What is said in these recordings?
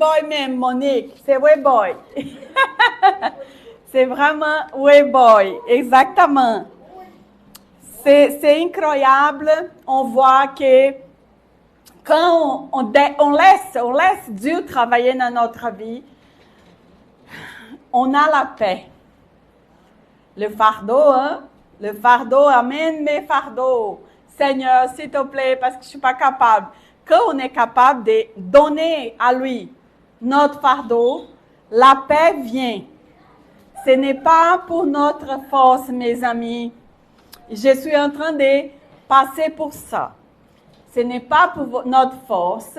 boy même, Monique. C'est way boy. C'est vraiment way boy, exactement. C'est incroyable. On voit que quand on laisse Dieu travailler dans notre vie, on a la paix. Le fardeau, hein? Le fardeau, amène mes fardeaux. Seigneur, s'il te plaît, parce que je ne suis pas capable. Quand on est capable de donner à lui notre fardeau, la paix vient. Ce n'est pas pour notre force, mes amis. Je suis en train de passer pour ça. Ce n'est pas pour notre force.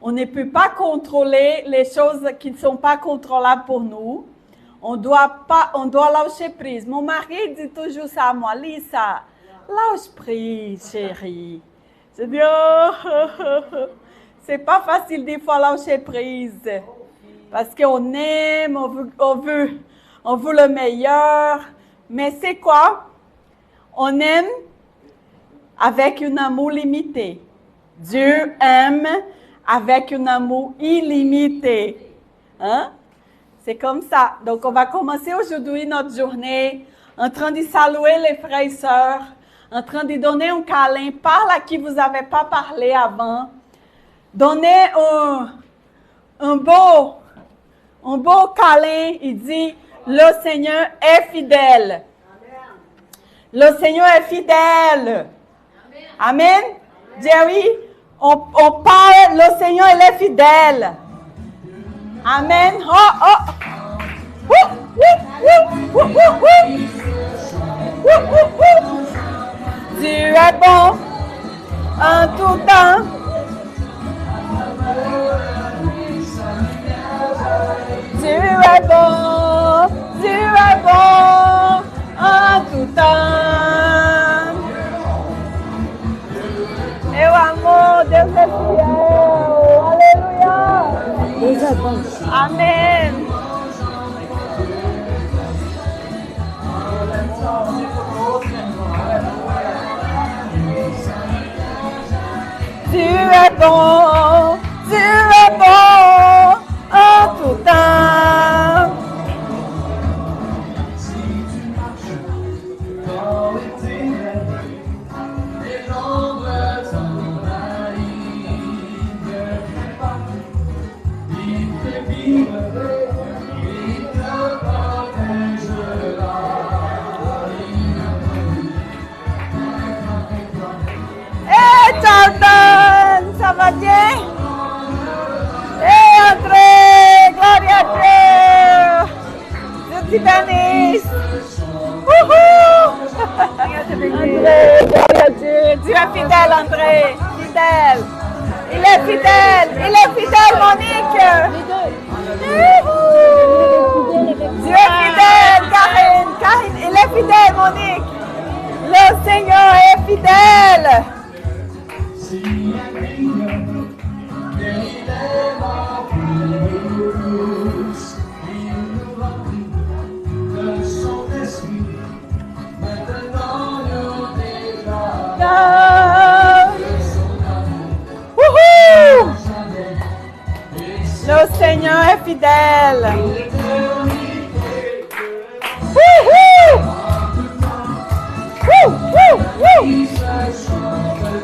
On ne peut pas contrôler les choses qui ne sont pas contrôlables pour nous. On doit lâcher prise. Mon mari dit toujours ça à moi. Lisa, lâche prise, chérie. Je dis, c'est pas facile des fois lâcher prise. Parce qu'on aime, on veut le meilleur. Mais c'est quoi? On aime avec un amour limité. Dieu aime avec un amour illimité. Hein? C'est comme ça. Donc, on va commencer aujourd'hui notre journée en train de saluer les frères et sœurs, en train de donner un câlin. Parle à qui vous n'avez pas parlé avant. Donnez un beau câlin. Il dit, le Seigneur est fidèle. Le Seigneur est fidèle. Amen. Jerry, on parle, le Seigneur, il est fidèle. Amen. Dieu est bon en tout temps. Dieu est bon en tout temps. Et l'amour de Dieu est fidèle. Alléluia. Amen. Dieu est bon en tout temps. Jordan, ça va bien? Et André, gloire à Dieu. Dieu te bénisse. André, gloire à Dieu. Dieu est fidèle, André. Fidèle. Il est fidèle, Monique. Dieu est fidèle, Karine, il est fidèle, Monique. Le Seigneur est fidèle. Le Seigneur est fidèle.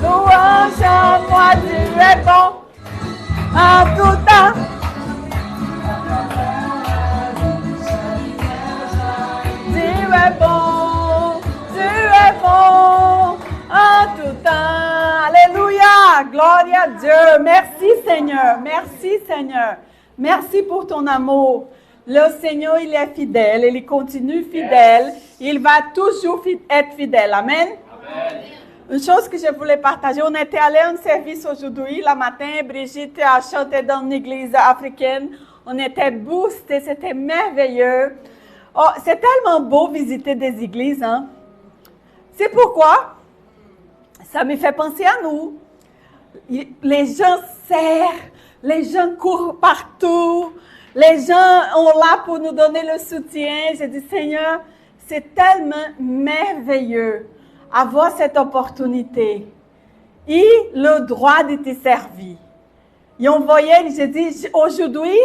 Louange à moi, Dieu est bon en tout temps. Dieu est bon en tout temps. Alléluia, gloire à Dieu. Merci Seigneur, merci Seigneur. Merci pour ton amour. Le Seigneur, il est fidèle, il continue fidèle. Il va toujours être fidèle. Amen. Amen. Une chose que je voulais partager, on était allé à un service aujourd'hui, le matin, Brigitte a chanté dans une église africaine. On était boostés, c'était merveilleux. Oh, c'est tellement beau visiter des églises, hein. C'est pourquoi ça me fait penser à nous. Les gens serrent, les gens courent partout, les gens sont là pour nous donner le soutien. J'ai dit, Seigneur, c'est tellement merveilleux avoir cette opportunité et le droit de te servir. Et on voyait, j'ai dit, aujourd'hui,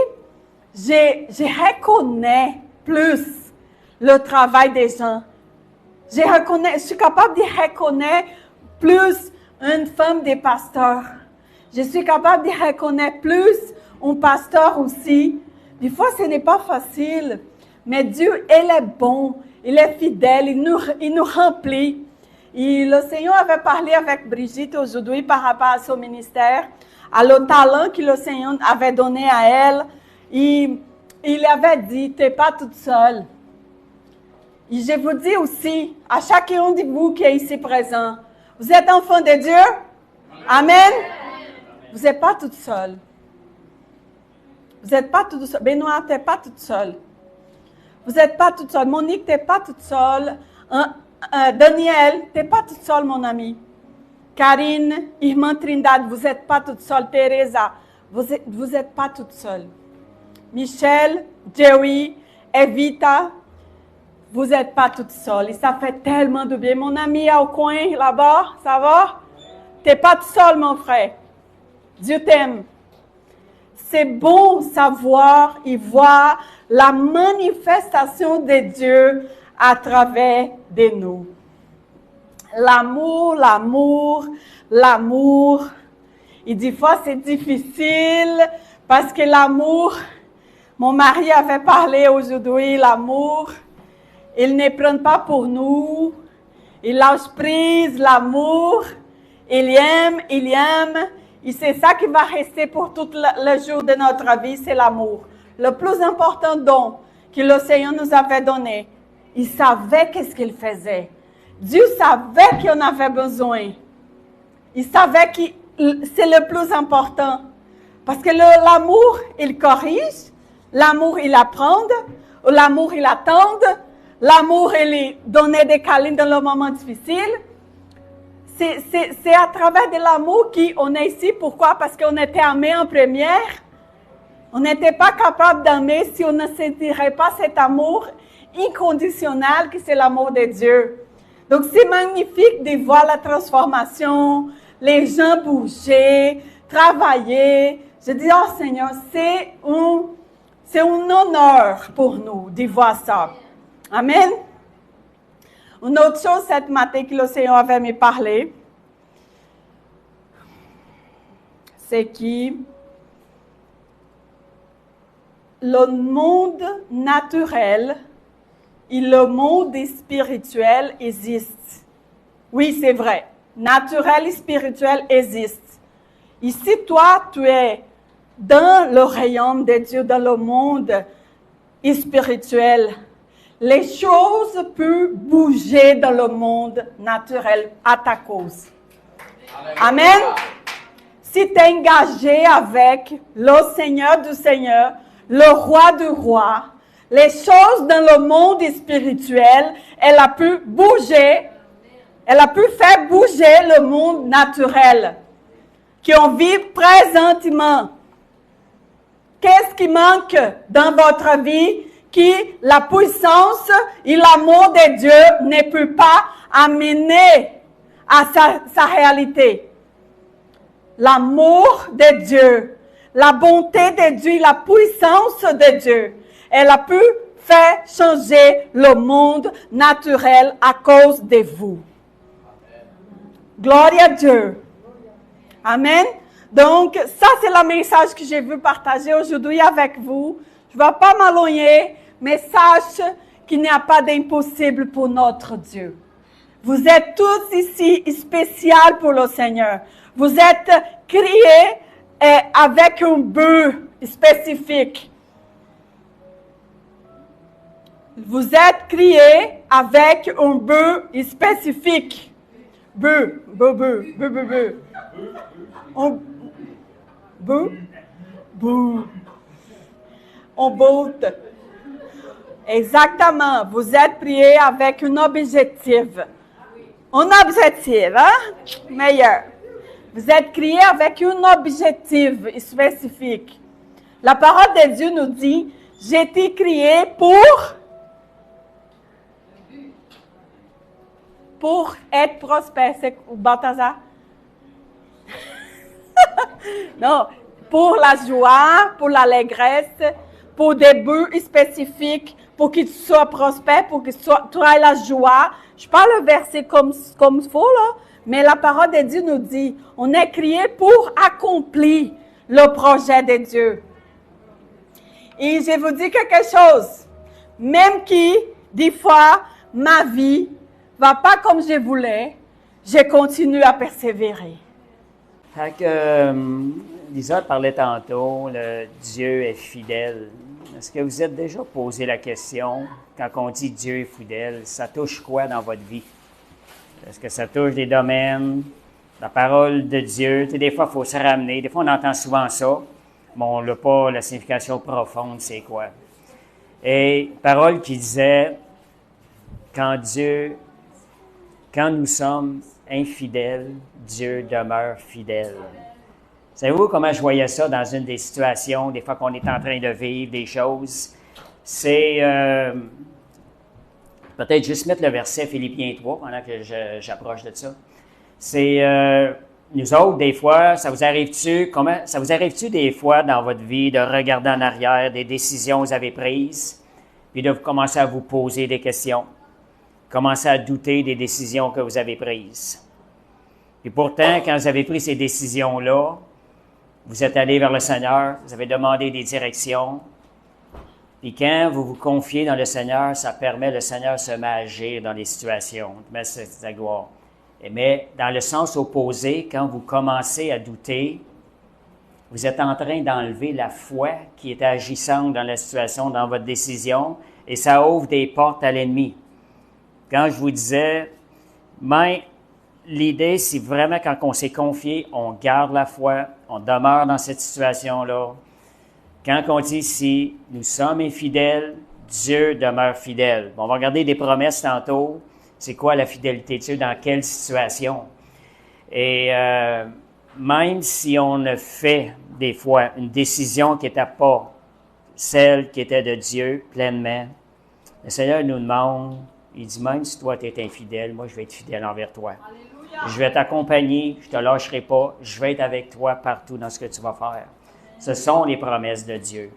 je reconnais plus le travail des gens. Je suis capable de reconnaître plus une femme des pasteurs. Je suis capable de reconnaître plus un pasteur aussi. Des fois, ce n'est pas facile, mais Dieu, il est bon, il est fidèle, il nous remplit. Et le Seigneur avait parlé avec Brigitte aujourd'hui par rapport à son ministère, à le talent que le Seigneur avait donné à elle. Et il avait dit, tu n'es pas toute seule. Et je vous dis aussi, à chacun de vous qui est ici présent, vous êtes enfant de Dieu? Amen. Vous n'êtes pas toute seule. Vous n'êtes pas toute seule. Benoît, tu n'es pas toute seule. Vous n'êtes pas toute seule. Monique, tu n'es pas toute seule. Daniel, tu n'es pas toute seule, mon ami. Karine, Irmã Trindade, vous n'êtes pas toute seule. Teresa, vous n'êtes pas toute seule. Michel, Joey, Evita, vous n'êtes pas toute seule. Et ça fait tellement de bien. Mon ami au coin, là-bas, ça va? Tu n'es pas toute seule, mon frère. Dieu t'aime. C'est bon savoir et voir la manifestation de Dieu à travers de nous. L'amour, l'amour, l'amour. Et des fois, c'est difficile parce que l'amour, mon mari avait parlé aujourd'hui, l'amour, il ne prend pas pour nous. Il lâche prise, l'amour. Il aime, il aime. Et c'est ça qui va rester pour tout le jour de notre vie, c'est l'amour. Le plus important don que le Seigneur nous avait donné. Il savait qu'est-ce qu'il faisait. Dieu savait qu'on avait besoin. Il savait que c'est le plus important. Parce que l'amour, il corrige. L'amour, il apprend. L'amour, il attend. L'amour, il donne des câlins dans le moment difficile. C'est à travers de l'amour qu'on est ici. Pourquoi? Parce qu'on était aimés en première. On n'était pas capable d'aimer si on ne sentirait pas cet amour inconditionnel que c'est l'amour de Dieu. Donc, c'est magnifique de voir la transformation, les gens bouger, travailler. Je dis, oh Seigneur, c'est un honneur pour nous de voir ça. Amen. Une autre chose cette matin que le Seigneur avait me parlé, c'est que le monde naturel et le monde spirituel existent. Oui, c'est vrai. Naturel et spirituel existent. Et si toi, tu es dans le royaume de Dieu, dans le monde spirituel, les choses peuvent bouger dans le monde naturel à ta cause. Amen. Si tu es engagé avec le Seigneur du Seigneur, le Roi du Roi, les choses dans le monde spirituel, elle a pu bouger, elle a pu faire bouger le monde naturel qu'on vit présentement. Qu'est-ce qui manque dans votre vie que la puissance et l'amour de Dieu ne peut pas amener à sa réalité? L'amour de Dieu, la bonté de Dieu, la puissance de Dieu, elle a pu faire changer le monde naturel à cause de vous. Gloire à Dieu. Amen. Donc, ça, c'est le message que j'ai voulu partager aujourd'hui avec vous. Je ne vais pas m'éloigner, mais sache qu'il n'y a pas d'impossible pour notre Dieu. Vous êtes tous ici spéciaux pour le Seigneur. Vous êtes créés avec un but spécifique. Vous êtes créés avec un but spécifique. But. On boot. Exactement. Vous êtes créés avec un objectif. Un objectif, hein? Meilleur. Vous êtes créés avec un objectif spécifique. La parole de Dieu nous dit, j'ai été créé pour être prospère. C'est Balthazar? Non, pour la joie, pour l'allégresse, pour des buts spécifiques, pour que tu sois prospère, pour que tu aies la joie. Je parle le verset comme il faut, là, mais la parole de Dieu nous dit, on est créé pour accomplir le projet de Dieu. Et je vous dis quelque chose, même qui, des fois, ma vie va pas comme je voulais, je continue à persévérer. Fait que, Lisa parlait tantôt, le Dieu est fidèle. Est-ce que vous êtes déjà posé la question, quand on dit Dieu est fidèle, ça touche quoi dans votre vie? Est-ce que ça touche des domaines, la parole de Dieu? Tu sais, des fois, il faut se ramener. Des fois, on entend souvent ça, mais on n'a pas la signification profonde, c'est quoi? Et parole qui disait, quand nous sommes infidèles, Dieu demeure fidèle. Savez-vous comment je voyais ça dans une des situations, des fois qu'on est en train de vivre des choses? C'est peut-être juste mettre le verset Philippiens 3 pendant que j'approche de ça. C'est nous autres, des fois, ça vous arrive-tu des fois dans votre vie de regarder en arrière des décisions que vous avez prises, puis de commencer à vous poser des questions, commencer à douter des décisions que vous avez prises. Et pourtant, quand vous avez pris ces décisions-là, vous êtes allé vers le Seigneur, vous avez demandé des directions. Puis quand vous vous confiez dans le Seigneur, ça permet le Seigneur de se met à agir dans les situations, de mettre sa gloire. Mais dans le sens opposé, quand vous commencez à douter, vous êtes en train d'enlever la foi qui était agissante dans la situation, dans votre décision, et ça ouvre des portes à l'ennemi. Quand je vous disais, mais l'idée, c'est vraiment quand on s'est confié, on garde la foi, on demeure dans cette situation-là. Quand on dit ici, nous sommes infidèles, Dieu demeure fidèle. Bon, on va regarder des promesses tantôt. C'est quoi la fidélité de Dieu, dans quelle situation? Et même si on a fait des fois une décision qui n'était pas celle qui était de Dieu pleinement, le Seigneur nous demande, il dit, même si toi tu es infidèle, moi je vais être fidèle envers toi. Alléluia. Je vais t'accompagner, je ne te lâcherai pas, je vais être avec toi partout dans ce que tu vas faire. Ce sont les promesses de Dieu.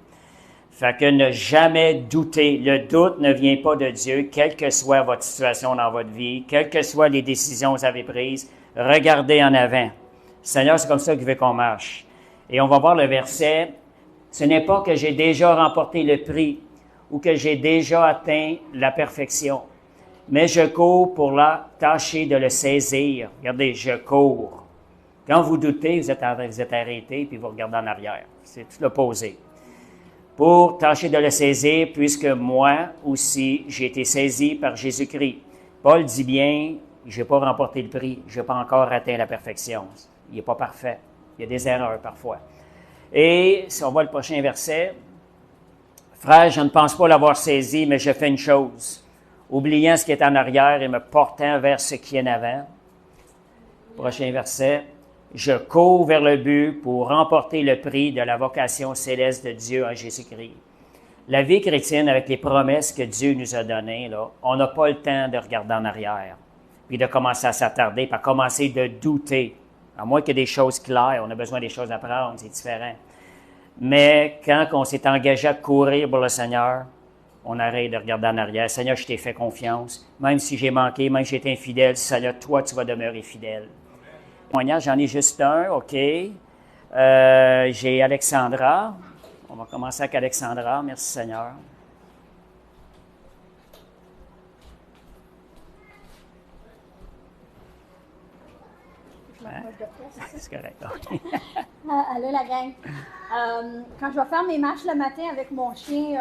Fait que ne jamais douter. Le doute ne vient pas de Dieu, quelle que soit votre situation dans votre vie, quelles que soient les décisions que vous avez prises, regardez en avant. Seigneur, c'est comme ça qu'il veut qu'on marche. Et on va voir le verset. Ce n'est pas que j'ai déjà remporté le prix ou que j'ai déjà atteint la perfection, mais je cours pour tâcher de le saisir. Regardez, je cours. Quand vous doutez, vous êtes arrêté puis vous regardez en arrière. C'est tout l'opposé. Pour tâcher de le saisir, puisque moi aussi, j'ai été saisi par Jésus-Christ. Paul dit bien, je n'ai pas remporté le prix, je n'ai pas encore atteint la perfection. Il n'est pas parfait. Il y a des erreurs parfois. Et si on voit le prochain verset, « Frère, je ne pense pas l'avoir saisi, mais je fais une chose, oubliant ce qui est en arrière et me portant vers ce qui est en avant. » Prochain verset. Je cours vers le but pour remporter le prix de la vocation céleste de Dieu en Jésus-Christ. La vie chrétienne, avec les promesses que Dieu nous a données, là, on n'a pas le temps de regarder en arrière, puis de commencer à s'attarder, puis à commencer de douter. À moins qu'il y ait des choses claires, on a besoin des choses à prendre, c'est différent. Mais quand on s'est engagé à courir pour le Seigneur, on arrête de regarder en arrière. Seigneur, je t'ai fait confiance. Même si j'ai manqué, même si j'ai été infidèle, Seigneur, toi, tu vas demeurer fidèle. J'en ai juste un, OK. J'ai Alexandra. On va commencer avec Alexandra. Merci Seigneur. C'est correct. Okay. Allô la gang. Quand je vais faire mes marches le matin avec mon chien,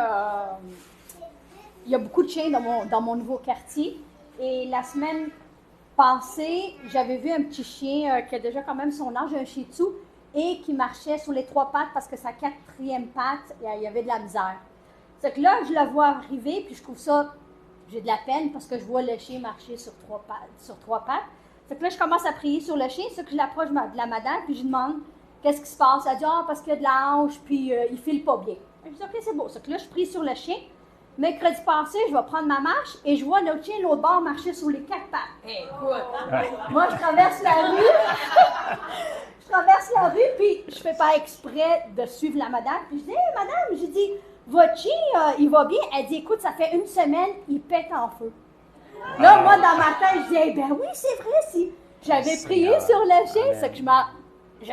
il y a beaucoup de chiens dans mon nouveau quartier. Et la semaine passée, j'avais vu un petit chien qui a déjà quand même son âge, un Shih Tzu, et qui marchait sur les 3 pattes parce que sa 4e patte, il y avait de la misère. C'est que là, je la vois arriver, puis je trouve ça, j'ai de la peine parce que je vois le chien marcher sur 3 pattes. C'est que là, je commence à prier sur le chien, c'est que je l'approche de la madame, puis je lui demande qu'est-ce qui se passe. Elle dit, parce qu'il y a de la hanche, puis il file pas bien. Je dis, OK, c'est beau. C'est que là, je prie sur le chien. Mercredi passé, je vais prendre ma marche et je vois notre chien, l'autre bord, marcher sur les 4 pattes. Hey, écoute, moi, je traverse la rue. traverse la rue, puis je fais pas exprès de suivre la madame. Puis je dis, hey, madame, je dis, votre chien, il va bien? Elle dit, écoute, ça fait une semaine, il pète en feu. Là, moi, dans ma tête, je dis, eh ben oui, c'est vrai, si j'avais prié sur le chien, c'est que je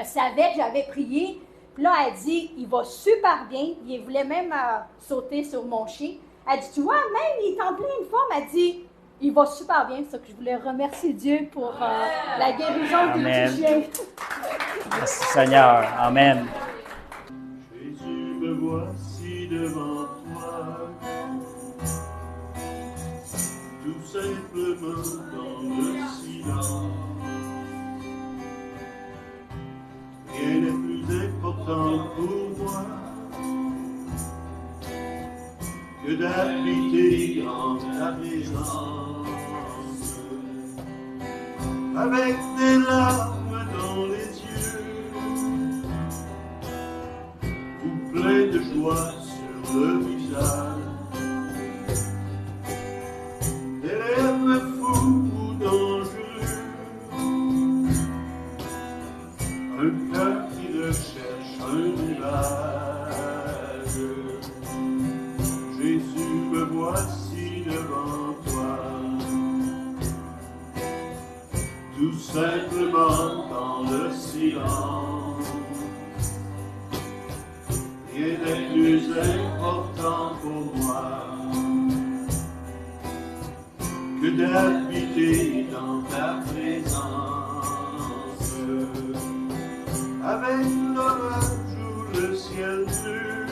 savais que j'avais prié. Puis là, elle dit, il va super bien. Il voulait même sauter sur mon chien. Elle dit, tu vois, même, il est en pleine forme. Elle dit, il va super bien. C'est ça que je voulais remercier Dieu pour la guérison du chien. Merci Seigneur. Amen. Jésus, me voici devant toi, tout simplement dans le silence. Rien n'est plus important pour moi que d'habiter en ta présence, avec des larmes dans les yeux, ou plein de joie sur le visage, des rêves fous ou dangereux, un cœur qui recherche un rivage. Jésus, me voici devant toi, tout simplement dans le silence. Rien n'est plus important pour moi que d'habiter dans ta présence, avec l'orage ou le ciel bleu,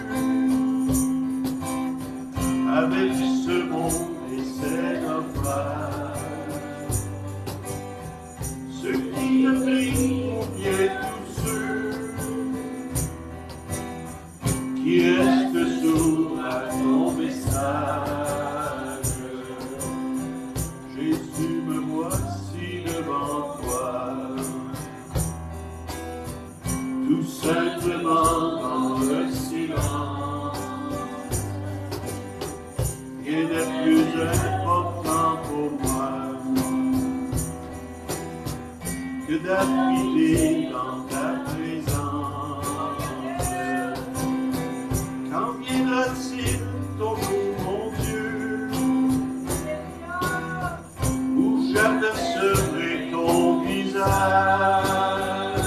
avec ce monde et ses naufrages, ceux qui te prient ou bien tous ceux qui restent sourds à ton message. Jésus, me voici devant toi, tout simplement dans le silence. Rien n'est plus important pour moi que d'habiter dans ta présence. Quand viendra-t-il ton jour, mon Dieu, où j'apercevrai ton visage?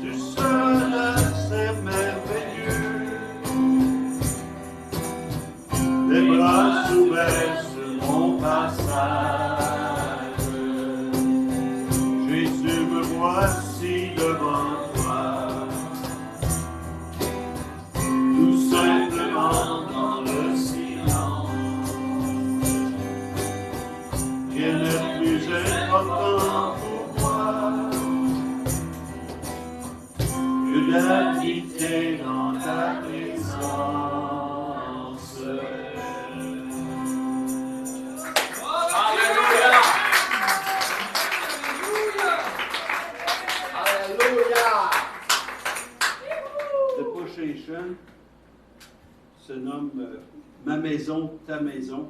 Tu seras là, c'est merveilleux, les bras ouverts sur mon passage. Jésus, me voici devant toi, tout simplement dans le silence. Rien n'est plus important pour moi que d'habiter dans ta présence. The Pushation se nomme Ma maison, ta maison,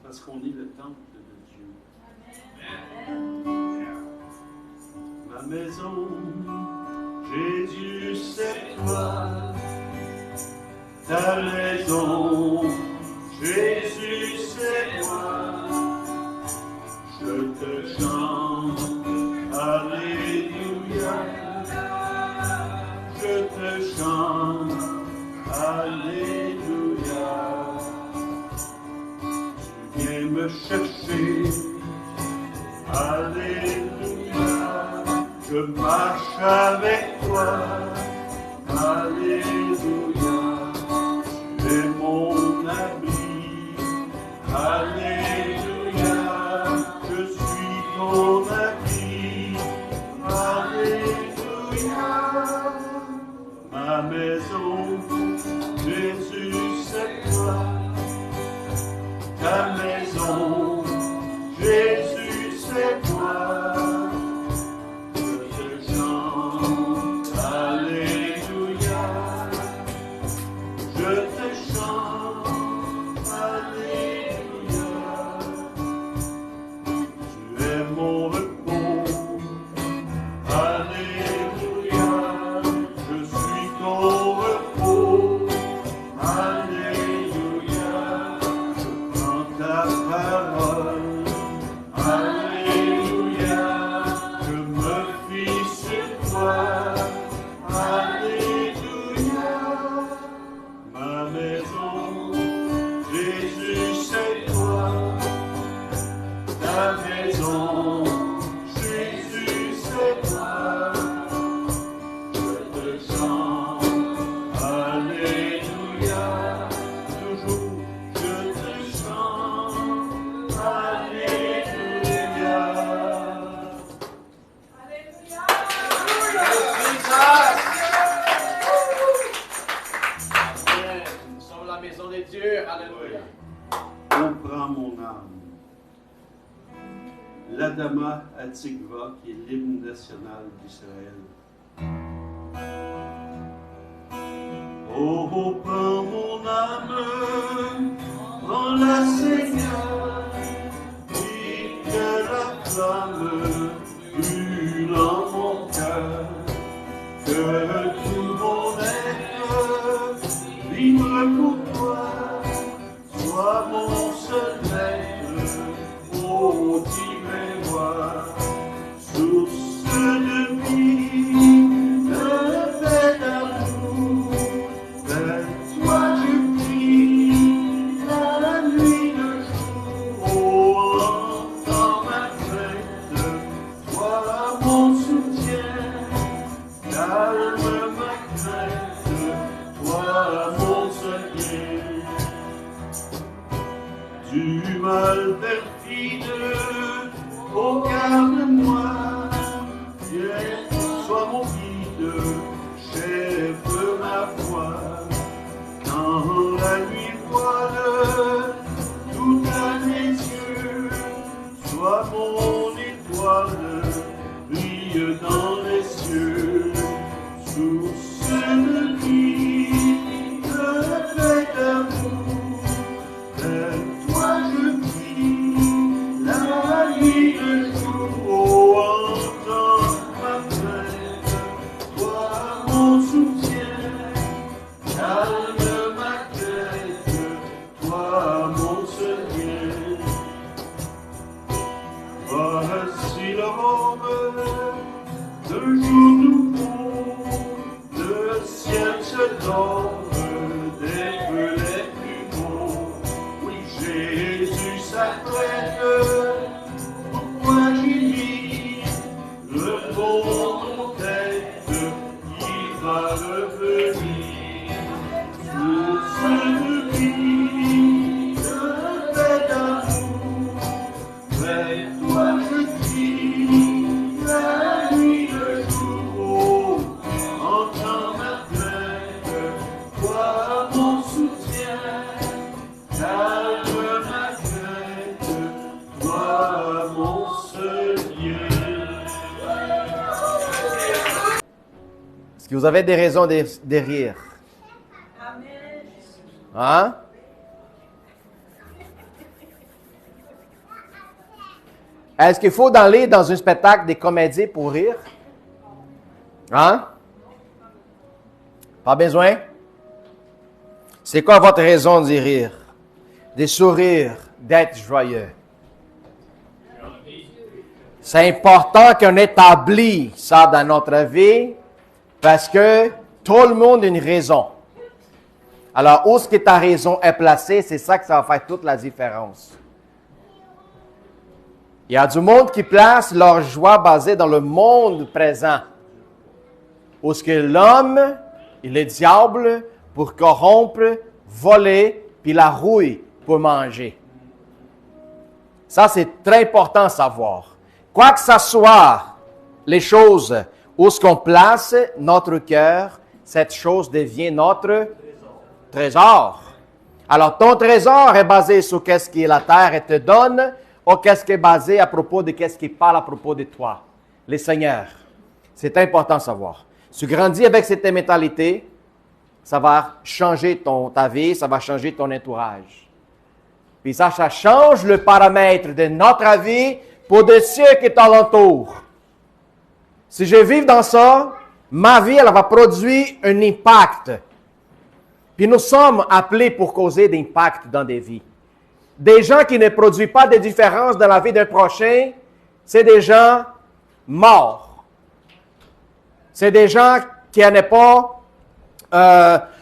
parce qu'on est le temple de Dieu. Ma maison, Jésus, c'est toi. Ta maison, Jésus, c'est moi. Je te chante, Alléluia. Je te chante, Alléluia. Tu viens me chercher, Alléluia. Je marche avec toi, Alléluia. Tu es mon ami, Alléluia. Je suis ton ami, Alléluia. Ma maison, Jésus, c'est toi. Ta maison, Jésus, c'est toi. Je te chante, Alléluia. Je te chante, Alléluia. Tu es mon repos, Alléluia. la maison de Dieu. Alléluia. Comprends mon âme. L'Adama à Tikva, qui est l'hymne national d'Israël. Oh, prends mon âme, prends-la Seigneur, et que la flamme brûle en mon cœur, que tout mon être vibre pour toi, sois mon seul maître, ô divin roi, source de vie, de paix d'amour. Toi je prie, la nuit le jour, oh, entends ma plainte, toi mon soutien, calme ma crainte, toi mon seul bien. Du mal perfide, oh garde-moi, viens, sois mon guide, chef de ma foi. Dans la nuit voile, tout à mes yeux, sois mon étoile, brille dans les cieux, source de vie, de paix d'amour, vers toi je prie, la nuit le jour, oh, entends ma plainte, toi mon soutien, calme ma tête, toi mon seul bien. Voici l'aurore d'un jour nouveau, le ciel se dore des feux les plus beaux. Oui, Jésus s'apprête, pourquoi j'y le bon en tête, il va revenir. Source de vie, de paix d'amour, vers toi je crie, la nuit le jour, entends ma plainte, toi mon soutien, calme ma crainte, toi mon seul bien. Est-ce que vous avez des raisons de rire? Hein? Est-ce qu'il faut aller dans un spectacle des comédies pour rire? Hein? Pas besoin? C'est quoi votre raison de rire? De sourire, d'être joyeux. C'est important qu'on établisse ça dans notre vie parce que tout le monde a une raison. Alors, où est-ce que ta raison est placée, c'est ça que ça va faire toute la différence. Il y a du monde qui place leur joie basée dans le monde présent. Où est-ce que l'homme et le diable pour corrompre, voler, puis la rouille pour manger. Ça, c'est très important à savoir. Quoi que ce soit, les choses où est-ce qu'on place notre cœur, cette chose devient notre trésor. Alors, ton trésor est basé sur qu'est-ce que la terre et te donne, ou qu'est-ce qui est basé à propos de qu'est-ce qui parle à propos de toi, les seigneurs. C'est important à savoir. Si tu grandis avec cette mentalité, ça va changer ta vie, ça va changer ton entourage. Puis ça change le paramètre de notre vie pour de ceux qui t'entourent. Si je vis dans ça, ma vie, elle va produire un impact. Puis nous sommes appelés pour causer d'impact dans des vies. Des gens qui ne produisent pas de différence dans la vie d'un prochain, c'est des gens morts. C'est des gens qui n'ont pas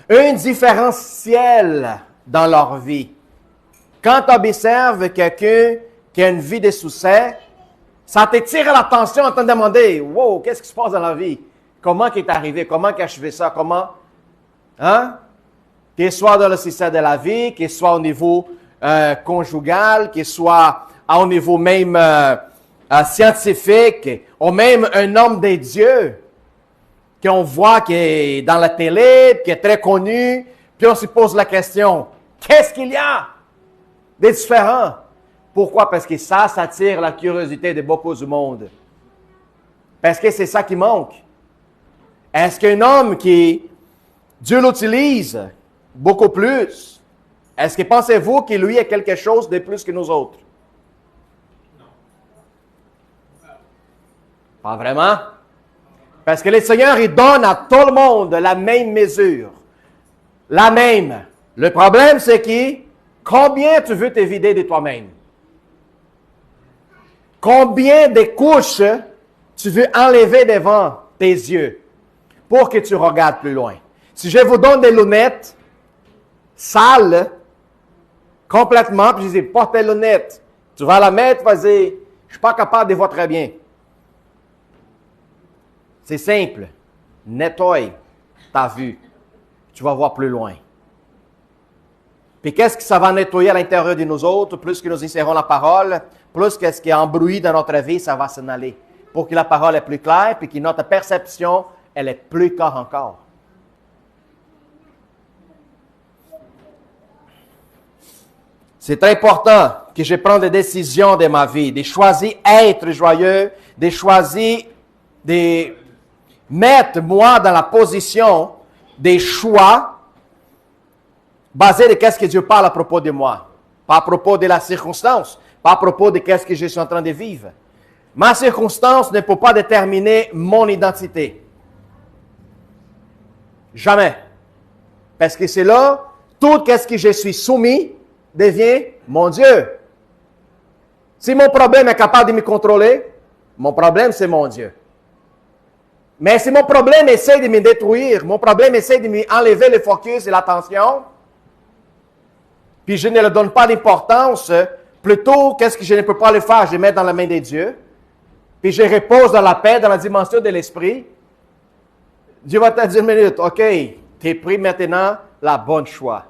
un différentiel dans leur vie. Quand tu observes quelqu'un qui a une vie de succès, ça te tire l'attention en te demandant « Wow, qu'est-ce qui se passe dans la vie? Comment il est arrivé? Comment il a achevé ça? Comment? » Hein? Qu'il soit dans le succès de la vie, qu'il soit au niveau conjugal, qu'il soit au niveau même scientifique, ou même un homme des dieux qu'on voit qui est dans la télé, qui est très connu Puis on se pose la question, qu'est-ce qu'il y a de différent? Pourquoi? Parce que ça attire la curiosité de beaucoup du monde. Parce que c'est ça qui manque. Est-ce qu'un homme qui, Dieu l'utilise beaucoup plus, est-ce que pensez-vous qu'il lui a quelque chose de plus que nous autres? Pas vraiment. Parce que le Seigneur, il donne à tout le monde la même mesure. La même. Le problème, c'est que combien tu veux te vider de toi-même? Combien de couches tu veux enlever devant tes yeux pour que tu regardes plus loin? Si je vous donne des lunettes sales, complètement, puis je dis, porte tes lunettes. Tu vas la mettre, vas-y, je ne suis pas capable de voir très bien. C'est simple. Nettoie ta vue. Tu vas voir plus loin. Puis qu'est-ce que ça va nettoyer à l'intérieur de nous autres? Plus que nous insérons la parole, plus qu'est-ce qui est embrouillé dans notre vie, ça va s'en aller. Pour que la parole est plus claire, puis que notre perception, elle est plus claire encore. C'est très important que je prenne des décisions de ma vie, de choisir être joyeux, de choisir de mettre moi dans la position des choix basés de qu'est-ce que Dieu parle à propos de moi. Pas à propos de la circonstance, pas à propos de qu'est-ce que je suis en train de vivre. Ma circonstance ne peut pas déterminer mon identité. Jamais. Parce que c'est là, tout ce que je suis soumis devient mon Dieu. Si mon problème est capable de me contrôler, mon problème, c'est mon Dieu. Mais si mon problème essaie de me détruire, mon problème essaie de m'enlever le focus et l'attention, puis je ne leur donne pas d'importance, plutôt, qu'est-ce que je ne peux pas le faire? Je le mets dans la main de Dieu, puis je repose dans la paix, dans la dimension de l'esprit. Dieu va te dire 1 minute, OK, tu es pris maintenant la bonne choix.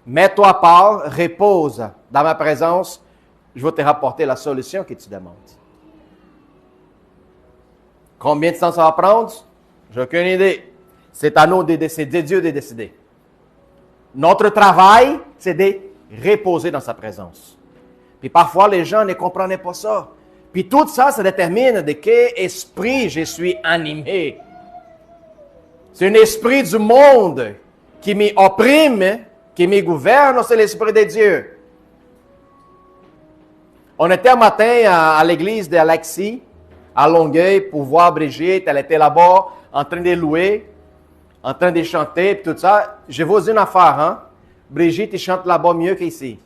Mets-toi à part, repose dans ma présence, je vais te rapporter la solution que tu demandes. Combien de temps ça va prendre? J'ai aucune idée. C'est à nous de décider, c'est Dieu de décider. Notre travail, c'est de reposer dans sa présence. Puis parfois, les gens ne comprennent pas ça. Puis tout ça, ça détermine de quel esprit je suis animé. C'est un esprit du monde qui m'opprime, qui me gouverne, ou c'est l'esprit de Dieu? On était un matin à l'église d'Alexis, à Longueuil, pour voir Brigitte. Elle était là-bas, en train de louer, en train de chanter, et tout ça. Je vous dis une affaire, hein? Brigitte, elle chante là-bas mieux qu'ici.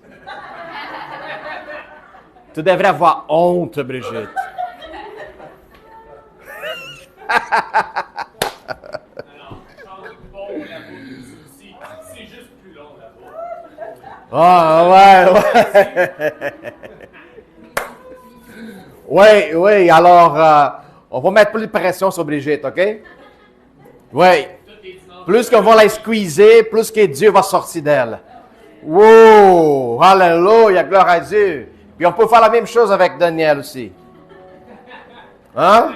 Tu devrais avoir honte, Brigitte. Ah, ouais. Oui, alors, on va mettre plus de pression sur Brigitte, OK? Oui. Plus qu'on va la squeezer, plus que Dieu va sortir d'elle. Wow! Alléluia, gloire à Dieu. Puis on peut faire la même chose avec Daniel aussi. Hein?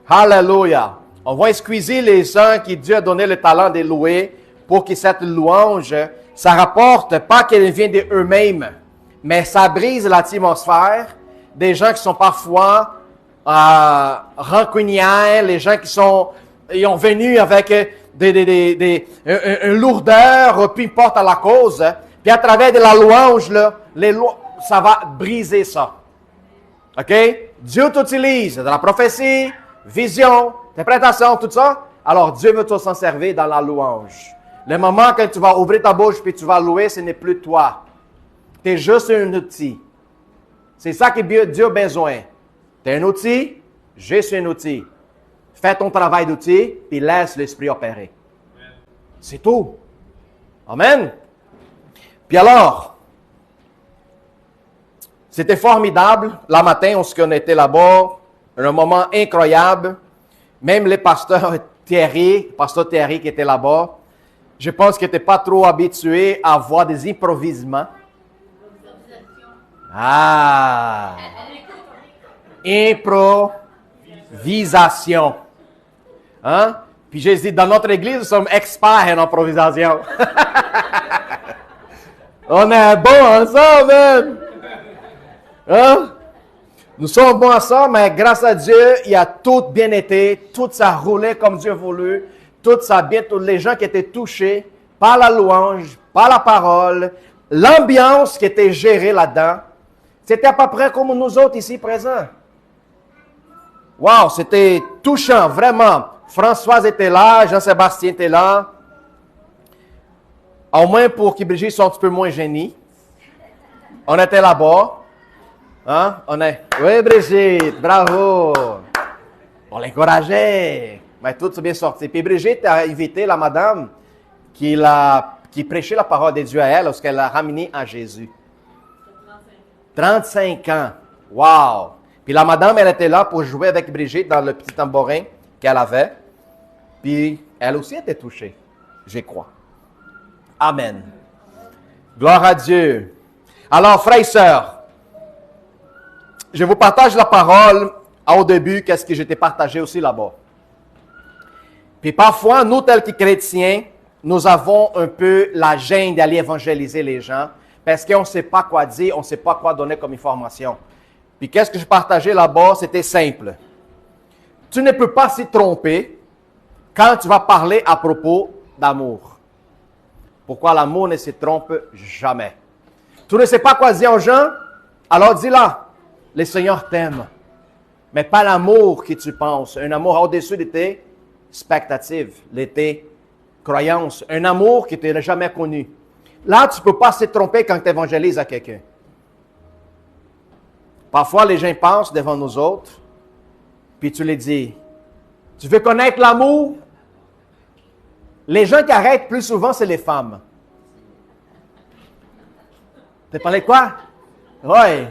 Alléluia. On va squeezer les gens qui Dieu a donné le talent de louer pour que cette louange, ça rapporte pas qu'elle vienne d'eux-mêmes, mais ça brise l'atmosphère des gens qui sont parfois rancuniers, les gens qui ont venu avec une lourdeur, peu importe à la cause, puis à travers de la louange, là, ça va briser ça. OK? Dieu t'utilise dans la prophétie, vision, interprétation, tout ça. Alors Dieu veut s'en servir dans la louange. Le moment quand tu vas ouvrir ta bouche puis tu vas louer, ce n'est plus toi. Tu es juste un outil. C'est ça que Dieu a besoin. Tu es un outil, je suis un outil. Fais ton travail d'outil, puis laisse l'Esprit opérer. C'est tout. Amen. Puis alors, c'était formidable. Le matin, on se connectait là-bas. Un moment incroyable. Même le pasteur Thierry qui était là-bas, je pense qu'il n'était pas trop habitué à voir des improvisements. Ah! Improvisation. Hein? Puis j'ai dit, dans notre église, nous sommes experts en improvisation. On est bons ensemble, man. Hein? Nous sommes bons ensemble, mais grâce à Dieu, il a tout bien été. Tout ça roulait comme Dieu voulu. Tout ça bien, tous les gens qui étaient touchés par la louange, par la parole, l'ambiance qui était gérée là-dedans. C'était à peu près comme nous autres ici présents. Wow, c'était touchant, vraiment. Françoise était là, Jean-Sébastien était là. Au moins pour que Brigitte soit un petit peu moins gênée. On était là-bas. Hein? Oui, Brigitte, bravo. On l'encourageait. Mais tout s'est bien sorti. Puis Brigitte a invité la madame qui prêchait la parole de Dieu à elle lorsqu'elle l'a ramenée à Jésus. 35 ans. Wow! Puis la madame, elle était là pour jouer avec Brigitte dans le petit tambourin qu'elle avait. Puis elle aussi était touchée, je crois. Amen. Gloire à Dieu. Alors, frères et sœurs, je vous partage la parole au début, qu'est-ce que je t'ai partagé aussi là-bas. Puis parfois, nous, tels que chrétiens, nous avons un peu la gêne d'aller évangéliser les gens parce qu'on ne sait pas quoi dire, on ne sait pas quoi donner comme information. Puis qu'est-ce que je partageais là-bas? C'était simple. Tu ne peux pas s'y tromper quand tu vas parler à propos d'amour. Pourquoi l'amour ne se trompe jamais? Tu ne sais pas quoi dire aux gens? Alors dis-là, le Seigneur t'aime. Mais pas l'amour que tu penses. Un amour au-dessus de tes expectatives, de tes croyances. Un amour que tu n'as jamais connu. Là, tu ne peux pas se tromper quand tu évangélises à quelqu'un. Parfois, les gens pensent devant nous autres, puis tu les dis, tu veux connaître l'amour? Les gens qui arrêtent plus souvent, c'est les femmes. Tu parlé de quoi? Oui.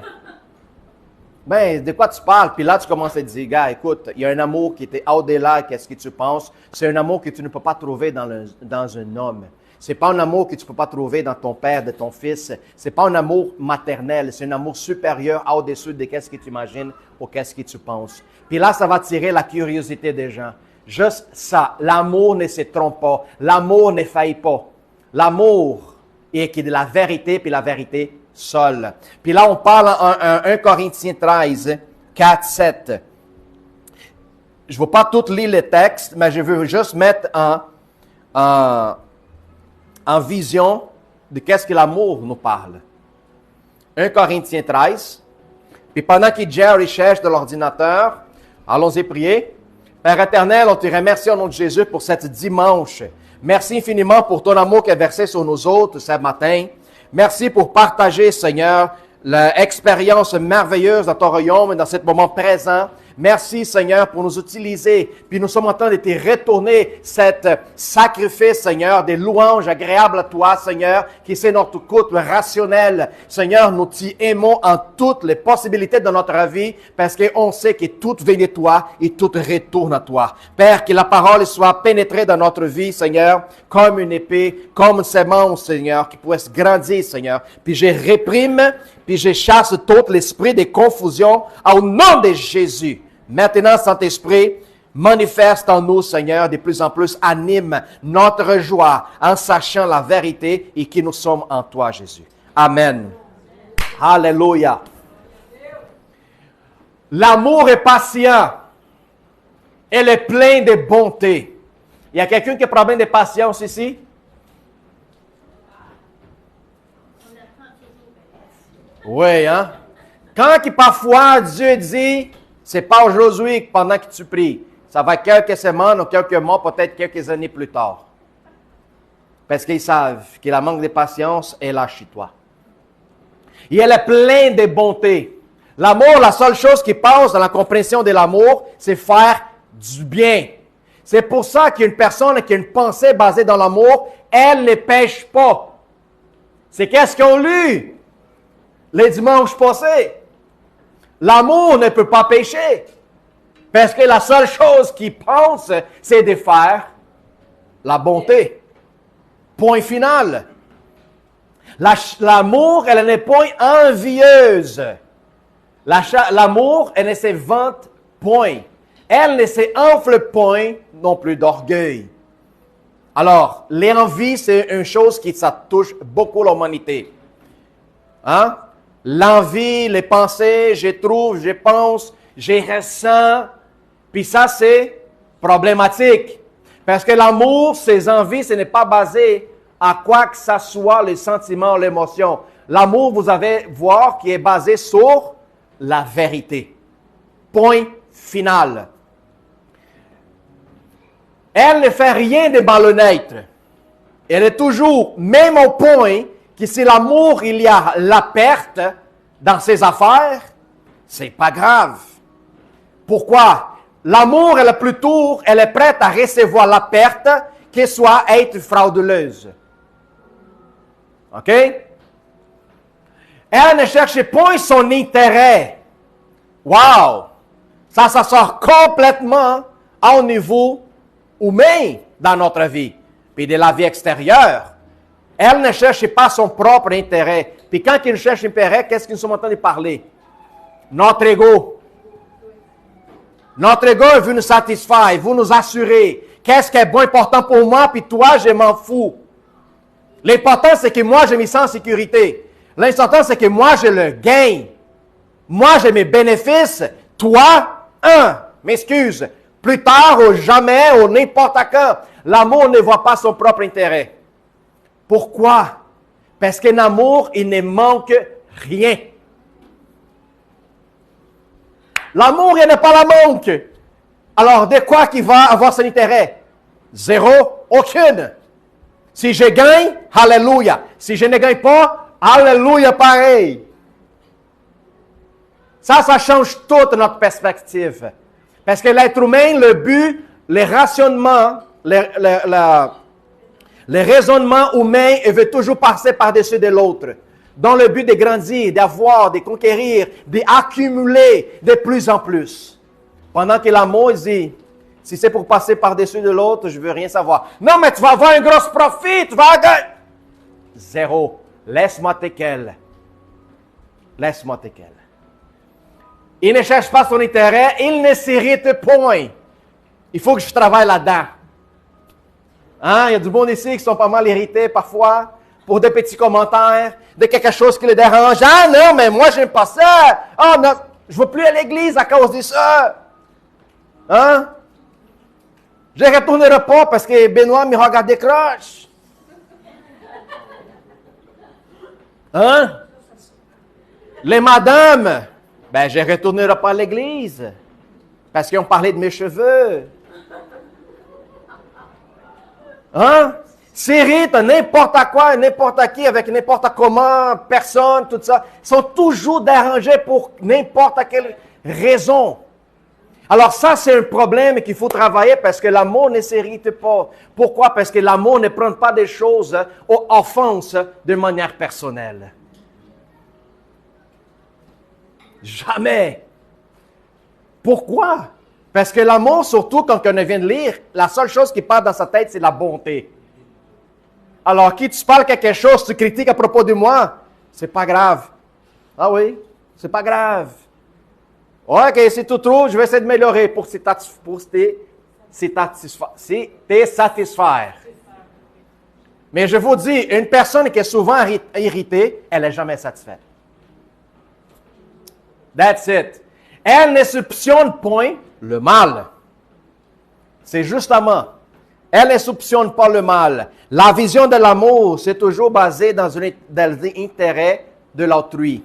Ben, de quoi tu parles? Puis là, tu commences à te dire, gars, écoute, il y a un amour qui était au-delà de ce que tu penses. C'est un amour que tu ne peux pas trouver dans un homme. Ce n'est pas un amour que tu ne peux pas trouver dans ton père, de ton fils. Ce n'est pas un amour maternel. C'est un amour supérieur au-dessus de ce que tu imagines ou ce que tu penses. Puis là, ça va tirer la curiosité des gens. Juste ça. L'amour ne se trompe pas. L'amour ne faillit pas. L'amour est de la vérité, puis la vérité seule. Puis là, on parle en 1 Corinthiens 13, 4, 7. Je ne veux pas tout lire le texte, mais je veux juste mettre en vision de qu'est-ce que l'amour nous parle. 1 Corinthiens 13. Puis pendant que Jerry cherche de l'ordinateur, allons-y prier. Père éternel, on te remercie au nom de Jésus pour cette dimanche. Merci infiniment pour ton amour qui est versé sur nous autres ce matin. Merci pour partager, Seigneur, l'expérience merveilleuse dans ton royaume et dans ce moment présent. Merci, Seigneur, pour nous utiliser. Puis nous sommes en train de te retourner cet sacrifice, Seigneur, des louanges agréables à toi, Seigneur, qui c'est notre culte rationnel. Seigneur, nous t'y aimons en toutes les possibilités de notre vie parce qu'on sait que tout vient de toi et tout retourne à toi. Père, que la parole soit pénétrée dans notre vie, Seigneur, comme une épée, comme une semence, Seigneur, qui puisse grandir, Seigneur. Puis je réprime, puis je chasse tout l'esprit de confusion au nom de Jésus. Maintenant, Saint-Esprit, manifeste en nous, Seigneur, de plus en plus, anime notre joie en sachant la vérité et qui nous sommes en toi, Jésus. Amen. Alléluia. L'amour est patient. Elle est plein de bonté. Il y a quelqu'un qui a problème de patience ici? Oui, hein? Quand parfois Dieu dit, c'est pas aujourd'hui pendant que tu pries. Ça va être quelques semaines ou quelques mois, peut-être quelques années plus tard. Parce qu'ils savent qu'il a manque de patience et lâche chez toi. Et elle est pleine de bonté. L'amour, la seule chose qui passe dans la compréhension de l'amour, c'est faire du bien. C'est pour ça qu'une personne qui a une pensée basée dans l'amour, elle ne pêche pas. C'est qu'est-ce qu'on lit les dimanches passés. L'amour ne peut pas pécher. Parce que la seule chose qu'il pense, c'est de faire la bonté. Point final. L'amour, elle n'est point envieuse. L'amour, elle ne se vante point. Elle ne s'enfle point non plus d'orgueil. Alors, l'envie, c'est une chose qui ça touche beaucoup l'humanité. Hein? L'envie, les pensées, je trouve, je pense, je ressens. Puis ça, c'est problématique. Parce que l'amour, ses envies, ce n'est pas basé à quoi que ce soit, les sentiments, l'émotion. L'amour, vous allez voir, qui est basé sur la vérité. Point final. Elle ne fait rien de malhonnête. Elle est toujours, même au point que si l'amour, il y a la perte dans ses affaires, c'est pas grave. Pourquoi? L'amour, elle est plutôt, elle est prête à recevoir la perte, qu'elle soit être frauduleuse. OK? Elle ne cherche point son intérêt. Wow! Ça sort complètement au niveau humain dans notre vie, puis de la vie extérieure. Elle ne cherche pas son propre intérêt. Puis quand il cherche intérêt, qu'est-ce qu'ils sont en train de parler? Notre ego. Notre ego veut nous satisfaire, veut nous assurer. Qu'est-ce qui est bon, important pour moi, puis toi, je m'en fous. L'important, c'est que moi, je me sens en sécurité. L'important, c'est que moi, je le gagne. Moi, j'ai mes bénéfices. Toi, m'excuse. Plus tard, ou jamais, ou n'importe quand, l'amour ne voit pas son propre intérêt. Pourquoi? Parce qu'un amour, il ne manque rien. L'amour, il n'est pas la manque. Alors, de quoi qu'il va avoir son intérêt? Zéro, aucune. Si je gagne, alléluia. Si je ne gagne pas, alléluia pareil. Ça change toute notre perspective. Parce que l'être humain, le but, le rationnement, le raisonnement humain, il veut toujours passer par-dessus de l'autre. Dans le but de grandir, d'avoir, de conquérir, d'accumuler de plus en plus. Pendant que l'amour dit, si c'est pour passer par-dessus de l'autre, je ne veux rien savoir. Non, mais tu vas avoir un gros profit, tu vas gagner. Zéro. Laisse-moi tequel. Laisse-moi tequel. Il ne cherche pas son intérêt, il ne s'irrite point. Il faut que je travaille là-dedans. Hein? Il y a du monde ici qui sont pas mal irrités parfois pour des petits commentaires, de quelque chose qui les dérange. Ah non, mais moi, j'aime pas ça. Ah non, je ne vais plus à l'église à cause de ça. Hein? Je ne retournerai pas parce que Benoît me regarde des croches. Hein? Les madames, ben, je ne retournerai pas à l'église parce qu'ils ont parlé de mes cheveux. Hein? S'irritent n'importe quoi, n'importe qui, avec n'importe comment, personne, tout ça. Ils sont toujours dérangés pour n'importe quelle raison. Alors ça, c'est un problème qu'il faut travailler parce que l'amour ne s'irrite pas. Pourquoi? Parce que l'amour ne prend pas des choses aux offenses de manière personnelle. Jamais. Pourquoi? Parce que l'amour, surtout quand on vient de lire, la seule chose qui part dans sa tête, c'est la bonté. Alors, qui tu parles quelque chose, tu critiques à propos de moi, c'est pas grave. Ah oui, c'est pas grave. Ok, si tu trouves, je vais essayer de m'améliorer pour te satisfaire. Mais je vous dis, une personne qui est souvent irritée, elle n'est jamais satisfaite. That's it. Elle ne soupçonne point le mal. C'est justement, elle ne soupçonne pas le mal. La vision de l'amour, c'est toujours basé dans l'intérêt de l'autrui.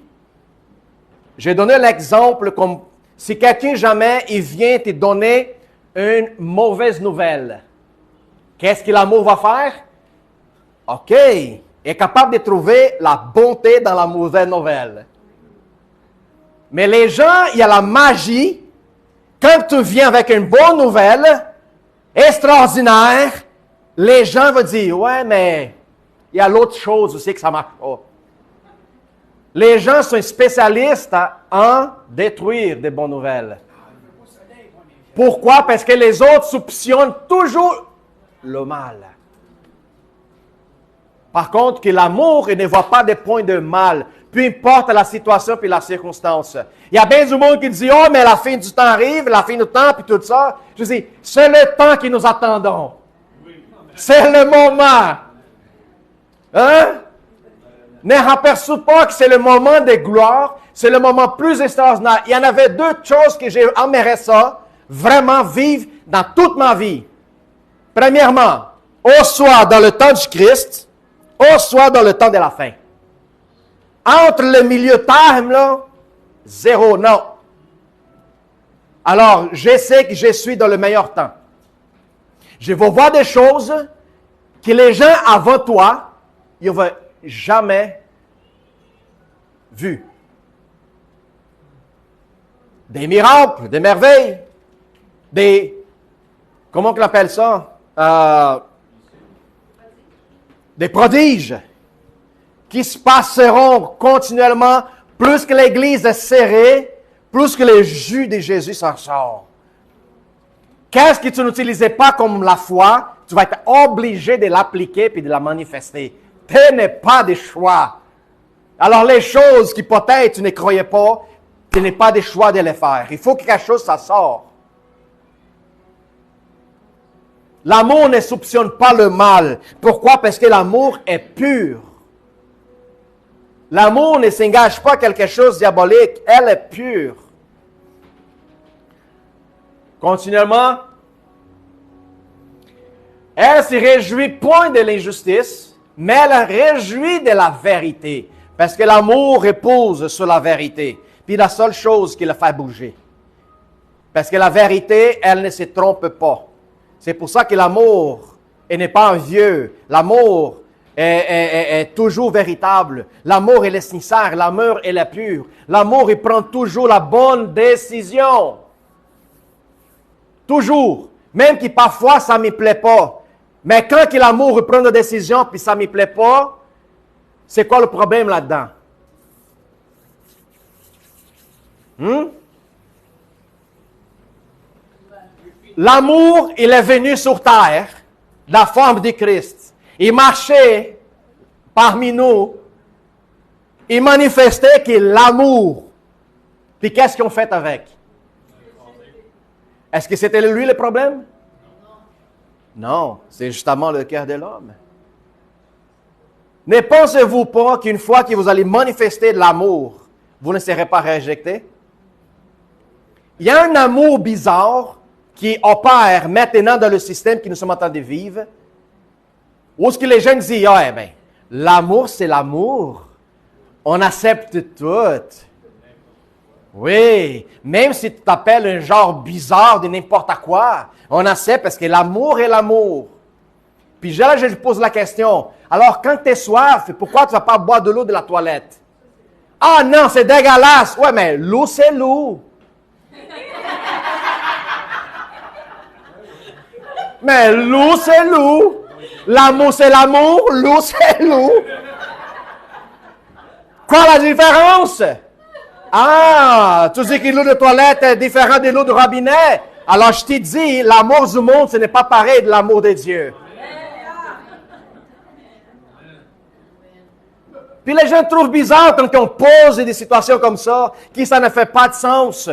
J'ai donné l'exemple comme si quelqu'un jamais il vient te donner une mauvaise nouvelle. Qu'est-ce que l'amour va faire? OK, il est capable de trouver la bonté dans la mauvaise nouvelle. Mais les gens, il y a la magie. Quand tu viens avec une bonne nouvelle, extraordinaire, les gens vont dire, ouais, mais il y a l'autre chose aussi que ça marche pas. Les gens sont spécialistes en détruire des bonnes nouvelles. Pourquoi? Parce que les autres soupçonnent toujours le mal. Par contre, que l'amour, il ne voit pas des points de mal, peu importe la situation puis la circonstance. Il y a bien du monde qui dit, oh, mais la fin du temps arrive, la fin du temps, puis tout ça. Je dis, c'est le temps que nous attendons. C'est le moment. Hein? N'aperçois pas que c'est le moment de gloire, c'est le moment plus extraordinaire. Il y en avait deux choses que j'aimerais ça, vraiment vivre dans toute ma vie. Premièrement, au soit dans le temps du Christ, au soit dans le temps de la fin. Entre le milieu terme, là, zéro, non. Alors, je sais que je suis dans le meilleur temps. Je vais voir des choses que les gens avant toi, ils n'ont jamais vues. Des miracles, des merveilles, comment on appelle ça? Des prodiges qui se passeront continuellement, plus que l'Église est serrée, plus que les jus de Jésus s'en sortent. Qu'est-ce que tu n'utilisais pas comme la foi, tu vas être obligé de l'appliquer puis de la manifester. Tu n'as pas de choix. Alors les choses qui peut-être tu ne croyais pas, tu n'as pas de choix de les faire. Il faut que quelque chose ça sorte. L'amour ne soupçonne pas le mal. Pourquoi? Parce que l'amour est pur. L'amour ne s'engage pas à quelque chose de diabolique. Elle est pure. Continuellement, elle se réjouit point de l'injustice, mais elle réjouit de la vérité. Parce que l'amour repose sur la vérité. Puis la seule chose qui le fait bouger. Parce que la vérité, elle ne se trompe pas. C'est pour ça que l'amour n'est pas un vieux. L'amour est toujours véritable. L'amour, il est sincère. L'amour, il est pur. L'amour, il prend toujours la bonne décision. Toujours. Même que parfois, ça ne me plaît pas. Mais quand l'amour prend une décision puis ça ne me plaît pas, c'est quoi le problème là-dedans? L'amour, il est venu sur terre, la forme de Christ. Il marchait parmi nous. Il manifestait que l'amour. Puis qu'est-ce qu'ils ont fait avec? Est-ce que c'était lui le problème? Non, c'est justement le cœur de l'homme. Ne pensez-vous pas qu'une fois que vous allez manifester de l'amour, vous ne serez pas rejeté? Il y a un amour bizarre qui opère maintenant dans le système que nous sommes en train de vivre, où ce que les gens disent, ah, ben, l'amour, c'est l'amour. On accepte tout. Oui, même si tu t'appelles un genre bizarre de n'importe quoi, on accepte parce que l'amour est l'amour. Puis là, je pose la question, alors quand tu es soif, pourquoi tu ne vas pas boire de l'eau de la toilette? Ah non, c'est dégueulasse. Ouais, mais l'eau, c'est l'eau. Mais l'eau, c'est l'eau. L'amour, c'est l'amour. L'eau, c'est l'eau. Quoi la différence? Ah, tu dis que l'eau de toilette est différente de l'eau de robinet. Alors, je t'ai dit, l'amour du monde, ce n'est pas pareil de l'amour de Dieu. Puis les gens trouvent bizarre quand on pose des situations comme ça, que ça ne fait pas de sens.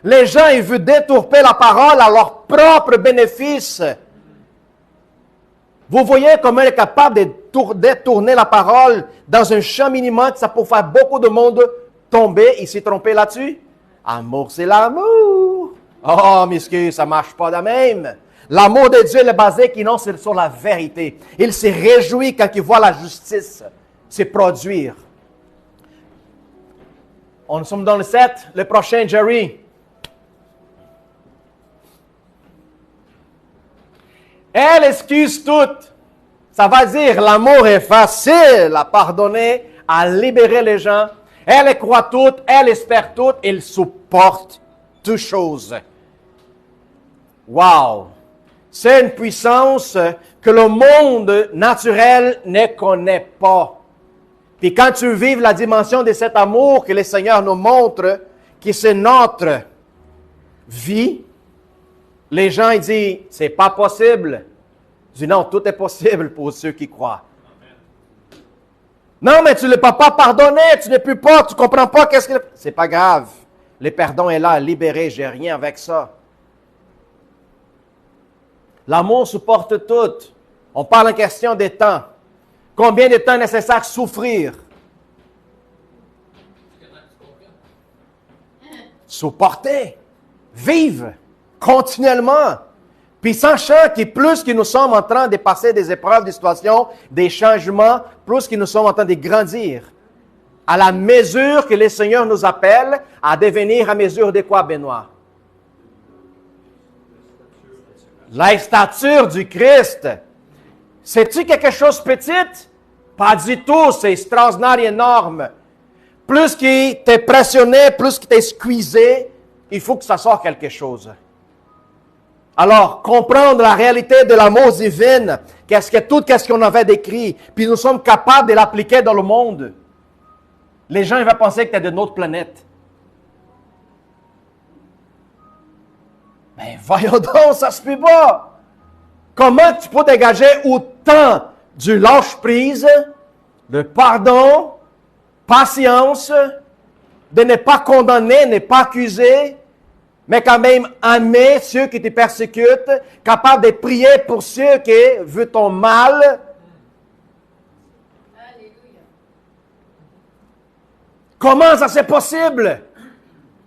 Les gens, ils veulent détourner la parole à leur propre bénéfice. Vous voyez comment il est capable de détourner la parole dans un cheminement que ça peut faire beaucoup de monde tomber et s'y tromper là-dessus? Amour, c'est l'amour. Oh, m'excuse, ça ne marche pas de même. L'amour de Dieu est basé qui non, c'est sur la vérité. Il se réjouit quand il voit la justice se produire. On sommes dans le 7, le prochain, Jerry. Elle excuse tout. Ça va dire l'amour est facile à pardonner, à libérer les gens. Elle croit tout, elle espère tout, elle supporte toutes choses. Wow! C'est une puissance que le monde naturel ne connaît pas. Puis quand tu vives la dimension de cet amour que le Seigneur nous montre, que c'est notre vie, les gens ils disent, c'est pas possible. Je dis non, tout est possible pour ceux qui croient. Non, mais tu ne l'as pas pardonné, tu ne peux pas, tu ne comprends pas qu'est-ce que... C'est pas grave. Le pardon est là, libéré, j'ai rien avec ça. L'amour supporte tout. On parle en question des temps. Combien de temps est nécessaire souffrir? Supporter. Vivre. Continuellement. Puis sachant que plus que nous sommes en train de passer des épreuves, des situations, des changements, plus que nous sommes en train de grandir. À la mesure que le Seigneur nous appelle à devenir à mesure de quoi, Benoît? La stature du Christ. C'est-tu quelque chose de petit? Pas du tout, c'est extraordinaire et énorme. Plus qu'il t'est pressionné, plus qu'il t'est squeezé, il faut que ça sorte quelque chose. Alors, comprendre la réalité de l'amour divin, qu'est-ce qu'on avait décrit, puis nous sommes capables de l'appliquer dans le monde. Les gens ils vont penser que tu es d'une autre planète. Mais voyons donc, ça se peut pas. Comment tu peux dégager autant du lâche-prise, de pardon, patience, de ne pas condamner, ne pas accuser, mais quand même aimer ceux qui te persécutent, capable de prier pour ceux qui veulent ton mal. Comment ça c'est possible?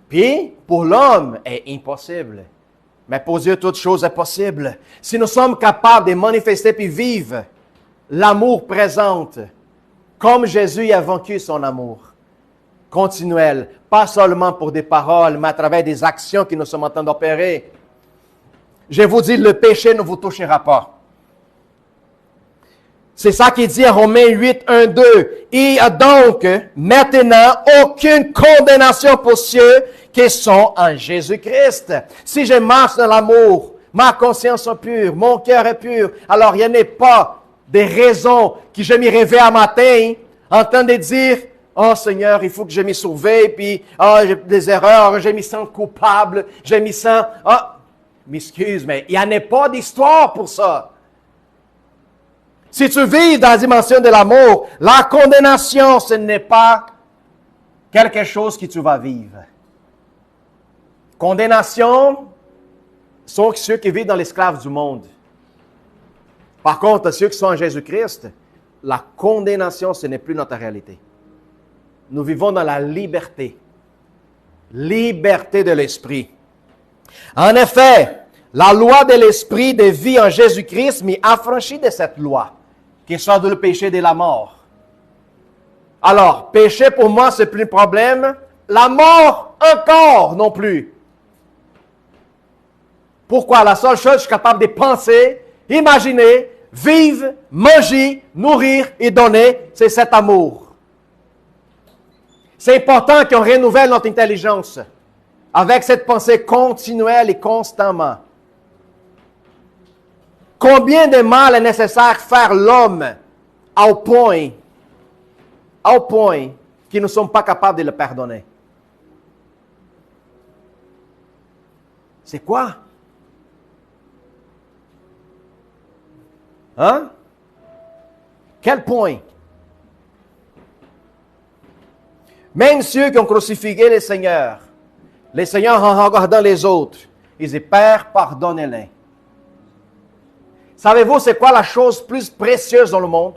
Puis, pour l'homme, c'est impossible. Mais pour Dieu, toute chose est possible. Si nous sommes capables de manifester puis vivre l'amour présente, comme Jésus a vaincu son amour, continuel, pas seulement pour des paroles, mais à travers des actions que nous sommes en train d'opérer. Je vous dis, le péché ne vous touchera pas. C'est ça qu'il dit en Romains 8, 1, 2. Il n'y a donc maintenant aucune condamnation pour ceux qui sont en Jésus-Christ. Si je marche dans l'amour, ma conscience est pure, mon cœur est pur, alors il n'y a pas de raison que je m'y réveille un matin en train de dire « Oh Seigneur, il faut que je m'y surveille, puis j'ai des erreurs, je m'y sens coupable, je m'y sens... m'excuse, mais il n'y en a pas d'histoire pour ça. Si tu vis dans la dimension de l'amour, la condamnation, ce n'est pas quelque chose que tu vas vivre. Condamnation sont ceux qui vivent dans l'esclave du monde. Par contre, ceux qui sont en Jésus-Christ, la condamnation, ce n'est plus notre réalité. Nous vivons dans la liberté. Liberté de l'esprit. En effet, la loi de l'esprit de vie en Jésus-Christ m'est affranchie de cette loi, qui soit de le péché de la mort. Alors, péché pour moi, c'est plus un problème. La mort, encore non plus. Pourquoi? La seule chose que je suis capable de penser, imaginer, vivre, manger, nourrir et donner, c'est cet amour. C'est important qu'on renouvelle notre intelligence avec cette pensée continuelle et constamment. Combien de mal est nécessaire faire l'homme au point que nous ne sommes pas capables de le pardonner? C'est quoi? Hein? Quel point? Même ceux qui ont crucifié le Seigneur en regardant les autres, ils disent, Père, pardonnez-les. Savez-vous, c'est quoi la chose plus précieuse dans le monde?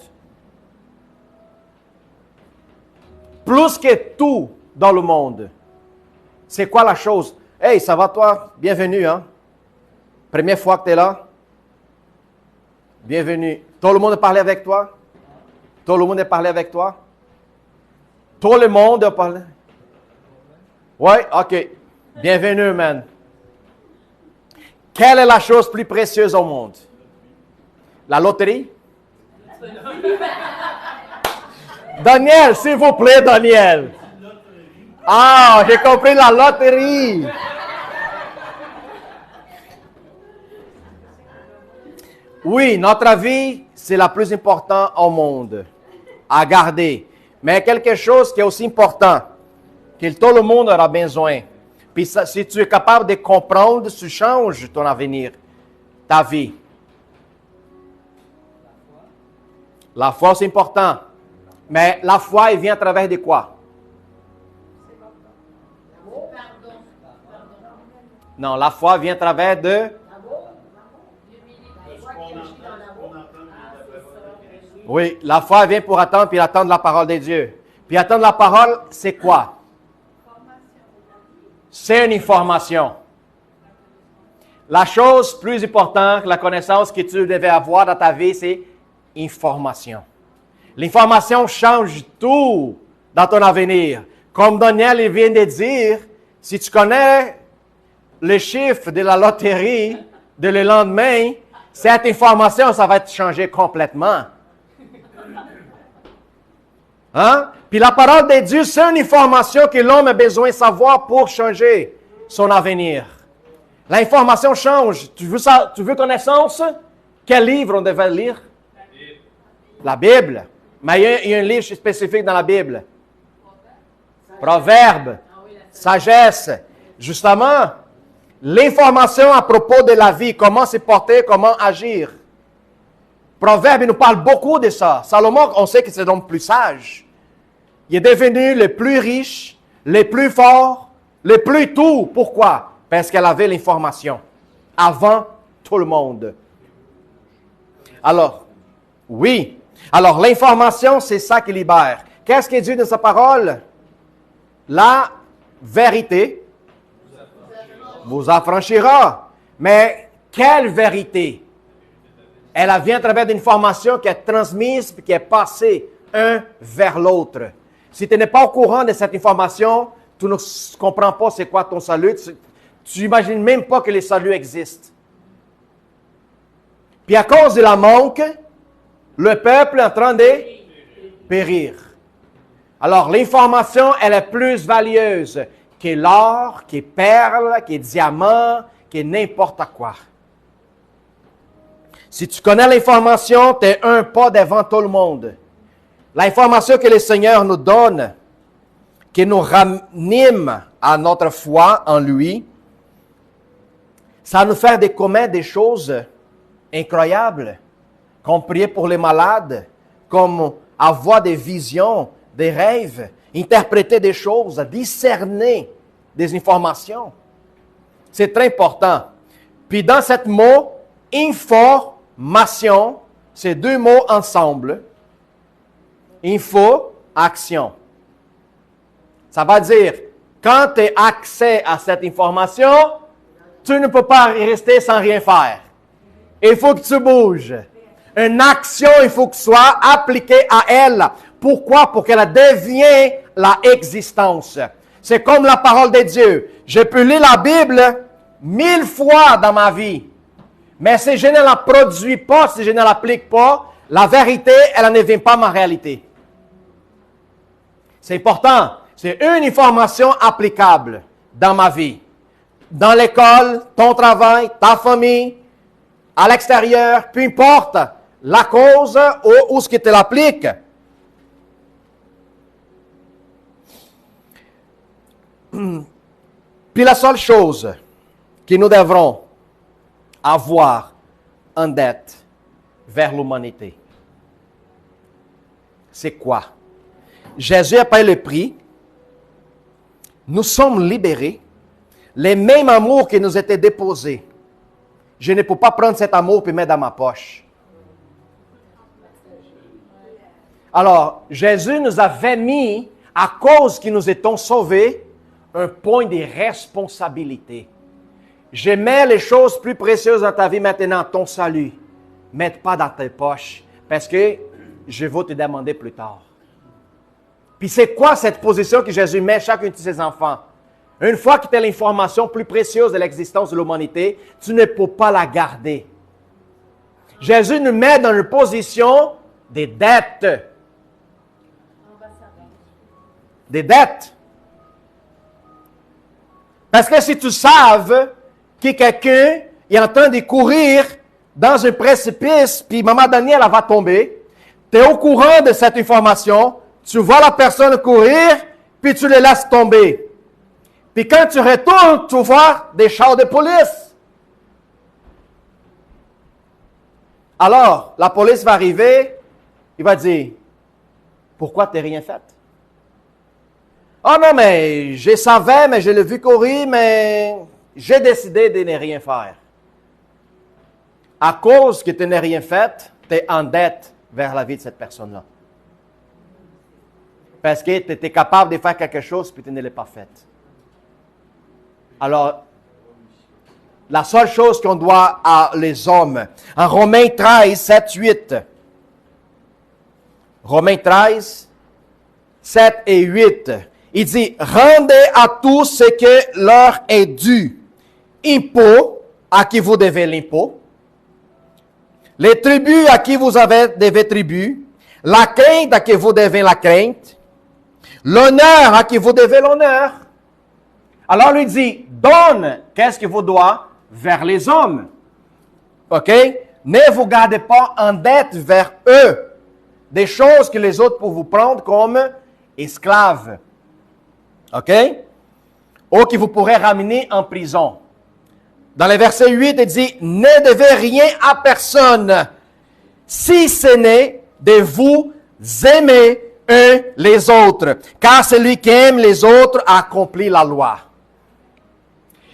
Plus que tout dans le monde. C'est quoi la chose? Hey, ça va toi? Bienvenue, hein? Première fois que tu es là? Bienvenue. Tout le monde a parlé avec toi? Tout le monde a parlé avec toi? Tout le monde a parlé? Oui, ok. Bienvenue, man. Quelle est la chose plus précieuse au monde? La loterie? Daniel, s'il vous plaît, Daniel. Ah, j'ai compris la loterie. Oui, notre vie, c'est la plus importante au monde à garder. Mais quelque chose qui est aussi important, que tout le monde aura besoin. Puis ça, si tu es capable de comprendre, tu changes ton avenir, ta vie. La foi, c'est important. Mais la foi, elle vient à travers de quoi? Non, la foi vient à travers de... Oui, la foi vient pour attendre, puis attendre la parole de Dieu. Puis attendre la parole, c'est quoi? C'est une information. La chose plus importante, la connaissance que tu devais avoir dans ta vie, c'est information. L'information change tout dans ton avenir. Comme Daniel il vient de dire, si tu connais le chiffre de la loterie de le lendemain, cette information, ça va te changer complètement. Hein? Puis la parole de Dieu, c'est une information que l'homme a besoin de savoir pour changer son avenir. L'information change. Tu veux connaissance? Quel livre on devait lire? La Bible. Mais il y a un livre spécifique dans la Bible. Proverbes. Sagesse. Justement, l'information à propos de la vie, comment se porter, comment agir. Proverbes, il nous parle beaucoup de ça. Salomon, on sait que c'est l'homme plus sage. Il est devenu le plus riche, le plus fort, le plus tout. Pourquoi? Parce qu'elle avait l'information avant tout le monde. Alors, oui. Alors, l'information, c'est ça qui libère. Qu'est-ce qu'il dit de sa parole? La vérité vous affranchira. Mais quelle vérité? Elle vient à travers d'une information qui est transmise et qui est passée un vers l'autre. Si tu n'es pas au courant de cette information, tu ne comprends pas c'est quoi ton salut. Tu n'imagines même pas que le salut existe. Puis à cause de la manque, le peuple est en train de périr. Alors l'information, elle est plus valieuse que l'or, que perles, que diamants, que n'importe quoi. Si tu connais l'information, tu es un pas devant tout le monde. L'information que le Seigneur nous donne, qui nous ranime à notre foi en lui, ça nous fait commettre des choses incroyables, comme prier pour les malades, comme avoir des visions, des rêves, interpréter des choses, discerner des informations. C'est très important. Puis dans ce mot, information, c'est deux mots ensemble. Info, action. Ça va dire, quand tu as accès à cette information, tu ne peux pas rester sans rien faire. Il faut que tu bouges. Une action, il faut que soit appliquée à elle. Pourquoi? Pour qu'elle devienne la existence. C'est comme la parole de Dieu. J'ai pu lire la Bible 1000 fois dans ma vie. Mais si je ne la produis pas, si je ne l'applique pas, la vérité, elle ne devient pas ma réalité. C'est important. C'est une information applicable dans ma vie. Dans l'école, ton travail, ta famille, à l'extérieur, peu importe la cause ou ce qui te l'applique. Puis la seule chose que nous devrons avoir en dette vers l'humanité, c'est quoi? Jésus a payé le prix. Nous sommes libérés. Les mêmes amours qui nous étaient déposés. Je ne peux pas prendre cet amour et mettre dans ma poche. Alors, Jésus nous avait mis, à cause que nous étions sauvés, un point de responsabilité. Je mets les choses plus précieuses dans ta vie maintenant, ton salut. Mets pas dans tes poches, parce que je vais te demander plus tard. Puis c'est quoi cette position que Jésus met chacun de ses enfants? Une fois que tu as l'information plus précieuse de l'existence de l'humanité, tu ne peux pas la garder. Jésus nous met dans une position des dettes. Des dettes. Parce que si tu saves que quelqu'un est en train de courir dans un précipice, puis maman Danielle elle va tomber, tu es au courant de cette information, tu vois la personne courir, puis tu le laisses tomber. Puis quand tu retournes, tu vois des chars de police. Alors, la police va arriver, il va dire, Pourquoi tu n'as rien fait? Oh non, mais je savais, mais je l'ai vu courir, mais j'ai décidé de ne rien faire. À cause que tu n'as rien fait, tu es en dette vers la vie de cette personne-là. Parce que tu étais capable de faire quelque chose, puis tu ne l'as pas fait. Alors, la seule chose qu'on doit à les hommes, en Romains 13, 7, 8. Romains 13, 7 et 8. Il dit, rendez à tous ce que leur est dû. Impôt, à qui vous devez l'impôt. Les tribus, à qui vous devez tribut. La crainte, à qui vous devez la crainte. L'honneur, à qui vous devez l'honneur. Alors, lui dit, donne, qu'est-ce que vous doit vers les hommes. OK? Ne vous gardez pas en dette vers eux. Des choses que les autres peuvent vous prendre comme esclaves. OK? Ou que vous pourrez ramener en prison. Dans le verset 8, il dit, ne devez rien à personne, si ce n'est de vous aimer un les autres. Car celui qui aime les autres accomplit la loi.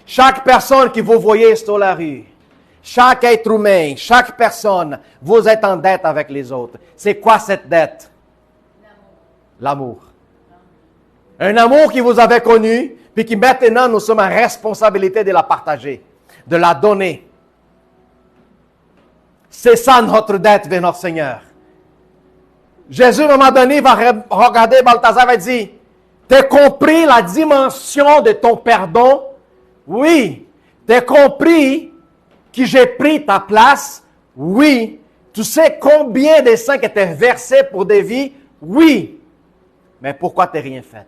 Chaque personne que vous voyez sur la rue, chaque être humain, chaque personne, vous êtes en dette avec les autres. C'est quoi cette dette? L'amour. Un amour que vous avez connu, puis qui maintenant nous sommes en responsabilité de la partager, de la donner. C'est ça notre dette vers notre Seigneur. Jésus, à un moment donné, va regarder Balthazar et dire, t'as compris la dimension de ton pardon? Oui. T'as compris que j'ai pris ta place? Oui. Tu sais combien de sang qui étaient versés pour des vies? Oui. Mais pourquoi tu n'as rien fait?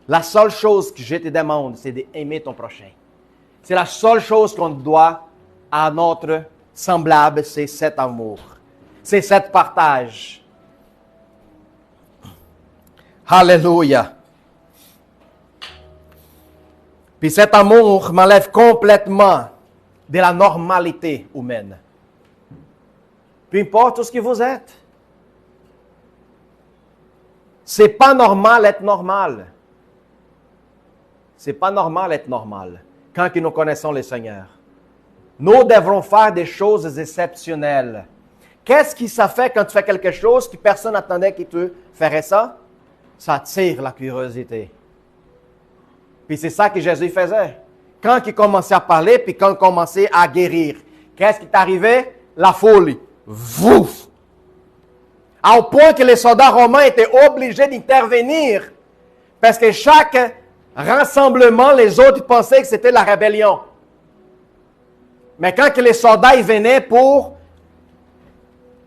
La seule chose que je te demande, c'est d'aimer ton prochain. C'est la seule chose qu'on doit à notre semblable, c'est cet amour. C'est cet partage. Alléluia. Puis cet amour m'enlève complètement de la normalité humaine. Peu importe ce que vous êtes. C'est pas normal être normal. C'est pas normal être normal quand nous connaissons le Seigneur. Nous devrons faire des choses exceptionnelles. Qu'est-ce qui ça fait quand tu fais quelque chose que personne n'attendait que tu ferais ça? Ça attire la curiosité. Puis c'est ça que Jésus faisait. Quand il commençait à parler, puis quand il commençait à guérir, qu'est-ce qui est arrivé? La folie. Vouf! Au point que les soldats romains étaient obligés d'intervenir. Parce que chaque rassemblement, les autres pensaient que c'était la rébellion. Mais quand les soldats ils venaient pour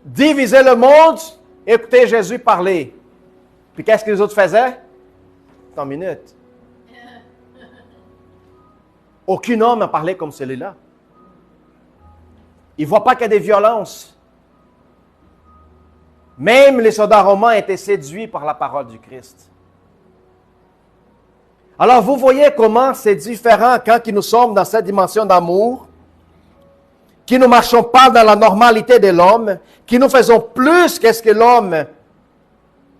diviser le monde, écoutez Jésus parler. Puis qu'est-ce que les autres faisaient? Attends une minute. Aucun homme n'a parlé comme celui-là. Il ne voit pas qu'il y a des violences. Même les soldats romains étaient séduits par la parole du Christ. Alors, vous voyez comment c'est différent quand nous sommes dans cette dimension d'amour, que nous ne marchons pas dans la normalité de l'homme, que nous faisons plus que ce que l'homme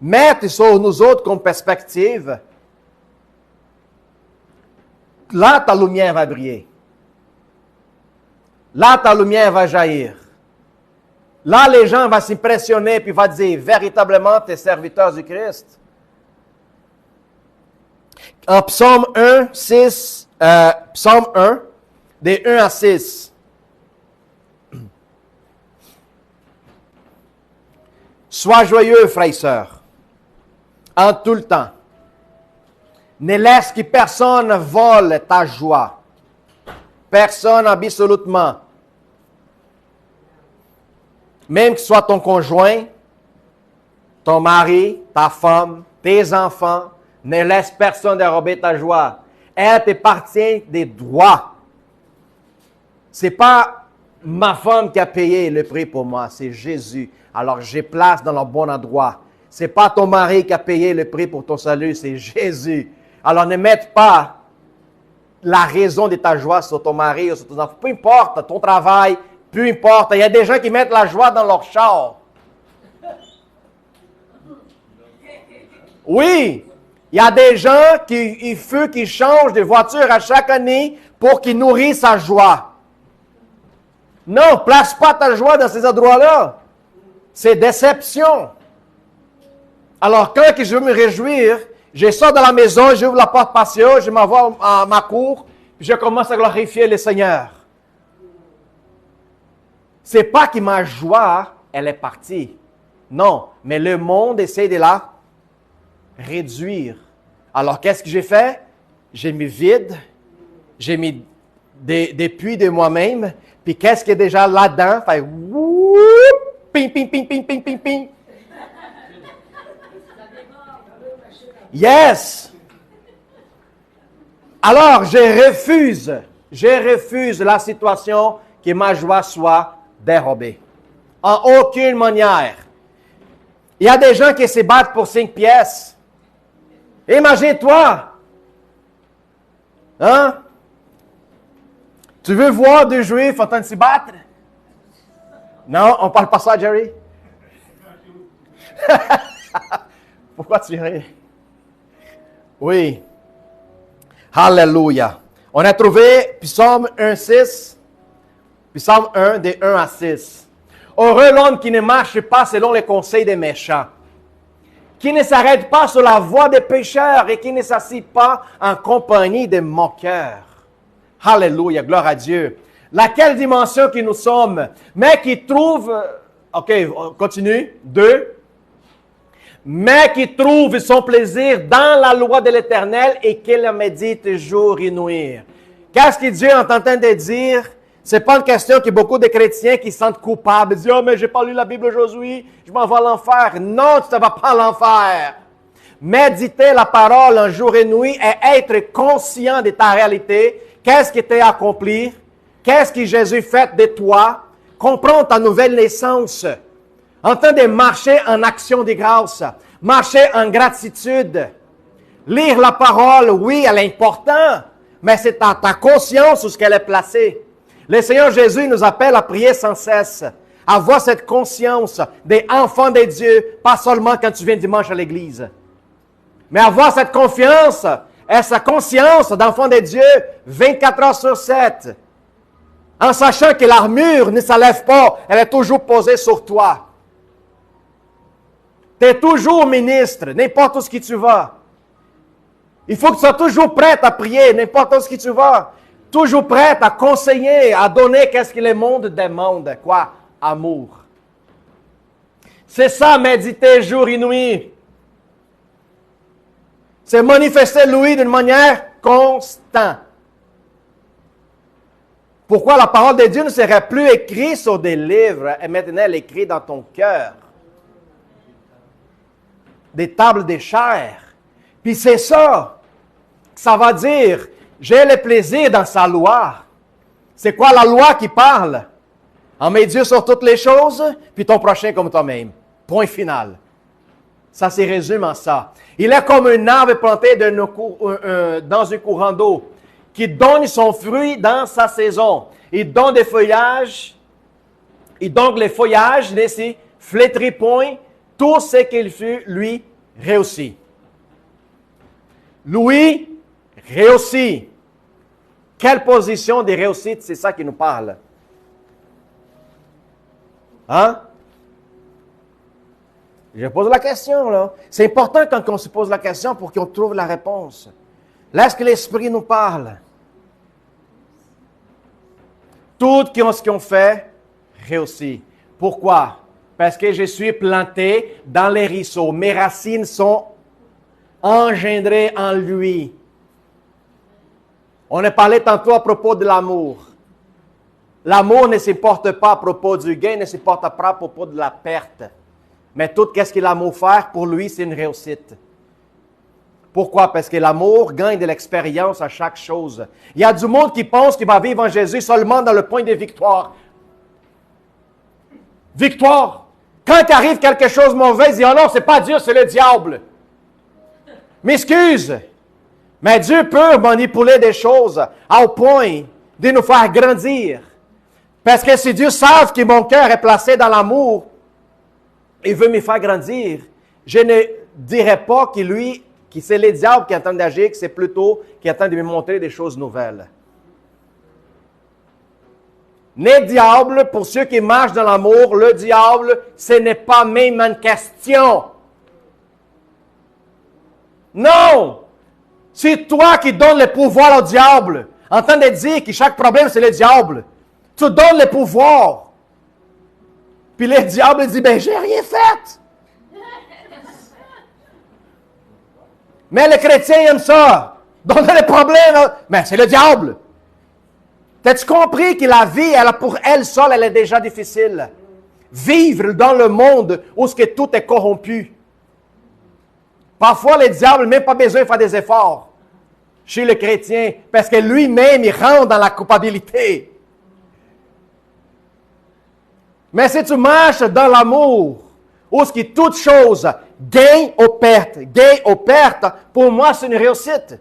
met sur nous autres comme perspective. Là, ta lumière va briller. Là, ta lumière va jaillir. Là, les gens vont s'impressionner puis vont dire, véritablement, tu es serviteur du Christ. En Psaume 1, 6, Psaume 1, des 1 à 6. Sois joyeux, frères et sœurs, en tout le temps. Ne laisse que personne vole ta joie. Personne absolument. Même que ce soit ton conjoint, ton mari, ta femme, tes enfants, ne laisse personne dérober ta joie. Elle t'appartient des droits. C'est pas ma femme qui a payé le prix pour moi, c'est Jésus. Alors j'ai place dans le bon endroit. C'est pas ton mari qui a payé le prix pour ton salut, c'est Jésus. Alors ne mette pas la raison de ta joie sur ton mari ou sur tes enfants. Peu importe, ton travail, Peu importe. Il y a des gens qui mettent la joie dans leur char. Oui, il y a des gens qui changent de voiture à chaque année pour qu'ils nourrissent sa joie. Non, place pas ta joie dans ces endroits-là. C'est déception. Alors, quand je veux me réjouir, je sors de la maison, j'ouvre la porte patio, je m'envoie à ma cour, puis je commence à glorifier le Seigneur. C'est pas que ma joie, elle est partie. Non, mais le monde essaie de la réduire. Alors, qu'est-ce que j'ai fait? J'ai mis vide, j'ai mis des puits de moi-même, puis qu'est-ce qui est déjà là-dedans? Fait whoop, ping, ping, ping, ping, ping, ping, ping. Yes! Alors, je refuse la situation que ma joie soit dérobée. En aucune manière. Il y a des gens qui se battent pour 5 pièces. Imagine-toi. Hein? Tu veux voir deux Juifs en train de se battre? Non, on ne parle pas ça, Jerry? Pourquoi tu ris? Oui. Alléluia. On a trouvé Psaume 1:6. Psaume 1, de 1 à 6. Heureux l'homme qui ne marche pas selon les conseils des méchants, qui ne s'arrête pas sur la voie des pécheurs et qui ne s'assied pas en compagnie des moqueurs. Alléluia, gloire à Dieu. Laquelle dimension que nous sommes, mais qui trouve... OK, on continue. 2. Mais qui trouve son plaisir dans la loi de l'Éternel et qui la médite jour et nuit. Qu'est-ce que Dieu est en train de dire? C'est pas une question que beaucoup de chrétiens qui se sentent coupables, disent « Oh, mais j'ai pas lu la Bible aujourd'hui, je m'en vais à l'enfer. » Non, tu ne vas pas à l'enfer. Méditer la parole en jour et nuit et être conscient de ta réalité. Qu'est-ce qui t'a accompli? Qu'est-ce que Jésus fait de toi? Comprends ta nouvelle naissance. En train de marcher en action de grâce. Marcher en gratitude. Lire la parole, oui, elle est importante, mais c'est ta conscience où ce qu'elle est placée. Le Seigneur Jésus nous appelle à prier sans cesse, à avoir cette conscience des enfants de Dieu, pas seulement quand tu viens dimanche à l'église, mais avoir cette confiance et sa conscience d'enfant de Dieu 24 heures sur 7, en sachant que l'armure ne s'enlève pas, elle est toujours posée sur toi. Tu es toujours ministre, n'importe où ce que tu vas. Il faut que tu sois toujours prêt à prier, n'importe où ce que tu vas. Toujours prête à conseiller, à donner qu'est-ce que le monde demande. Quoi? Amour. C'est ça, méditer jour et nuit. C'est manifester lui d'une manière constante. Pourquoi la parole de Dieu ne serait plus écrite sur des livres et maintenant elle est écrite dans ton cœur? Des tables de chair. Puis c'est ça. Ça va dire... J'ai le plaisir dans sa loi. C'est quoi la loi qui parle? Aimer Dieu sur toutes les choses, puis ton prochain comme toi-même. Point final. Ça se résume en ça. Il est comme un arbre planté dans un courant d'eau, qui donne son fruit dans sa saison. Il donne des feuillages, et donc les feuillages ne se flétrit point, tout ce qu'il fut, lui, réussit. Lui, réussit. Quelle position de réussite, c'est ça qui nous parle? Hein? Je pose la question, là. C'est important quand on se pose la question pour qu'on trouve la réponse. Laisse que l'Esprit nous parle. Tout ce qu'on fait réussit. Pourquoi? Parce que je suis planté dans les ruisseaux. Mes racines sont engendrées en lui. On a parlé tantôt à propos de l'amour. L'amour ne se porte pas à propos du gain, ne se porte pas à propos de la perte. Mais tout ce que l'amour fait, pour lui, c'est une réussite. Pourquoi? Parce que l'amour gagne de l'expérience à chaque chose. Il y a du monde qui pense qu'il va vivre en Jésus seulement dans le point de victoire. Victoire! Quand arrive quelque chose de mauvais, il dit « Oh non, c'est pas Dieu, c'est le diable. » M'excuse! Mais Dieu peut manipuler des choses au point de nous faire grandir. Parce que si Dieu savent que mon cœur est placé dans l'amour, il veut me faire grandir, je ne dirais pas que lui, que c'est le diable qui est en train d'agir, que c'est plutôt qui est en train de me montrer des choses nouvelles. Le diable, pour ceux qui marchent dans l'amour, le diable, ce n'est pas même une question. Non! C'est toi qui donnes le pouvoir au diable, en train de dire que chaque problème, c'est le diable. Tu donnes le pouvoir. Puis le diable dit, ben, j'ai rien fait. Mais les chrétiens aiment ça. Donner les problèmes. Mais c'est le diable. T'as-tu compris que la vie, pour elle seule, elle est déjà difficile? Vivre dans le monde où tout est corrompu. Parfois, le diable n'a même pas besoin de faire des efforts chez le chrétien, parce que lui-même, il rentre dans la culpabilité. Mais si tu marches dans l'amour, où toute chose, gain ou perte, pour moi, c'est une réussite.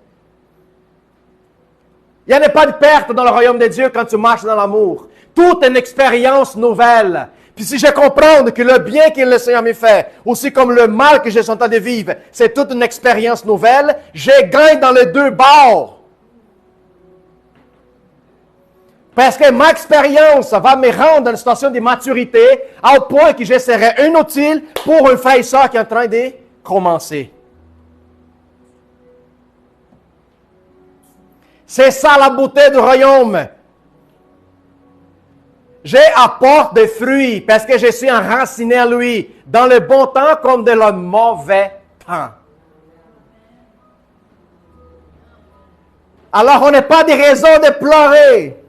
Il n'y a pas de perte dans le royaume de Dieu quand tu marches dans l'amour. Tout est une expérience nouvelle. Puis si je comprends que le bien que le Seigneur me fait, aussi comme le mal que je suis en train de vivre, c'est toute une expérience nouvelle, je gagne dans les deux bords. Parce que ma expérience va me rendre dans une situation de maturité au point que je serai inutile pour un frère et soeur qui est en train de commencer. C'est ça la beauté du royaume. J'apporte des fruits parce que je suis enraciné à lui, dans le bon temps comme dans le mauvais temps. Alors, on n'a pas de raison de pleurer.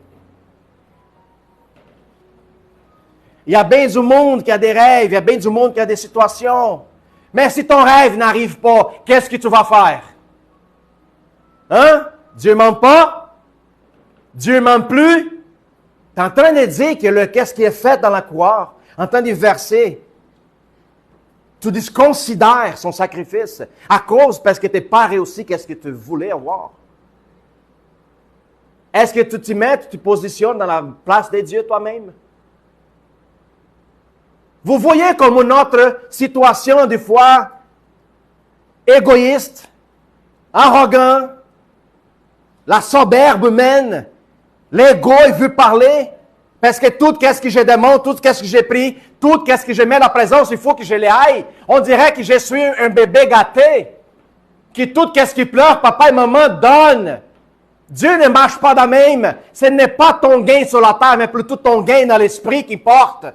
Il y a bien du monde qui a des rêves, il y a bien du monde qui a des situations. Mais si ton rêve n'arrive pas, qu'est-ce que tu vas faire? Hein? Dieu ne ment pas? Dieu ne ment plus? Tu es en train de dire que qu'est-ce qui est fait dans la croix, en train de verser. Tu disconsidères son sacrifice à cause parce que tu n'es pas réussi qu'est-ce que tu voulais avoir. Est-ce que tu t'y mets, tu te positionnes dans la place de Dieu toi-même? Vous voyez comme notre situation, des fois, égoïste, arrogant, la soberbe humaine, l'ego, il veut parler, parce que tout ce que je demande, tout ce que j'ai pris, tout ce que je mets dans la présence, il faut que je les aille. On dirait que je suis un bébé gâté, que tout ce qui pleure, papa et maman donnent. Dieu ne marche pas de même. Ce n'est pas ton gain sur la terre, mais plutôt ton gain dans l'esprit qui porte.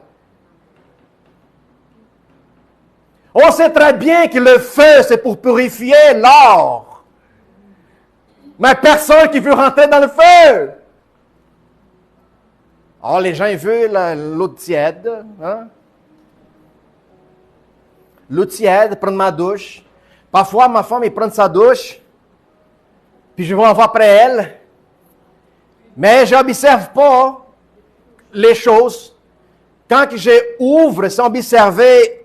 On sait très bien que le feu, c'est pour purifier l'or. Mais personne qui veut rentrer dans le feu. Alors, les gens, ils veulent l'eau tiède. Hein? L'eau tiède, prendre ma douche. Parfois, ma femme, elle prend sa douche. Puis je vais en voir après elle. Mais je n'observe pas les choses. Quand j'ouvre, sans observer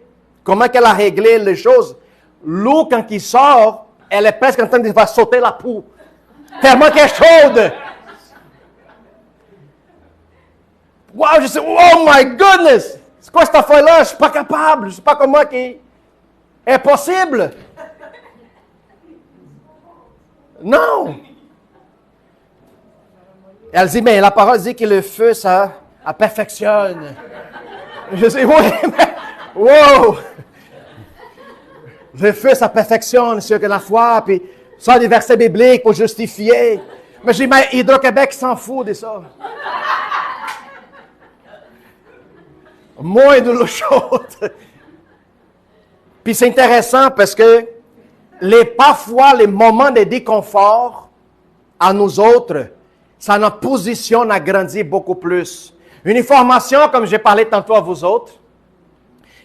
comment elle a réglé les choses, l'eau, quand il sort, elle est presque en train de faire sauter la poux. Tellement qu'elle est chaude. Wow, je sais, oh my goodness! C'est quoi cette affaire-là? Je ne suis pas capable. Je ne sais pas comment c'est possible. Non! Elle dit, mais la parole dit que le feu, ça perfectionne. Je dis, oui, mais, wow! Le feu, ça perfectionne sur la foi, puis ça, des versets bibliques pour justifier. Mais je dis, mais Hydro-Québec s'en fout de ça. Moins de l'eau chaude. Puis c'est intéressant parce que parfois, les moments de déconfort à nous autres, ça nous positionne à grandir beaucoup plus. Une information, comme j'ai parlé tantôt à vous autres,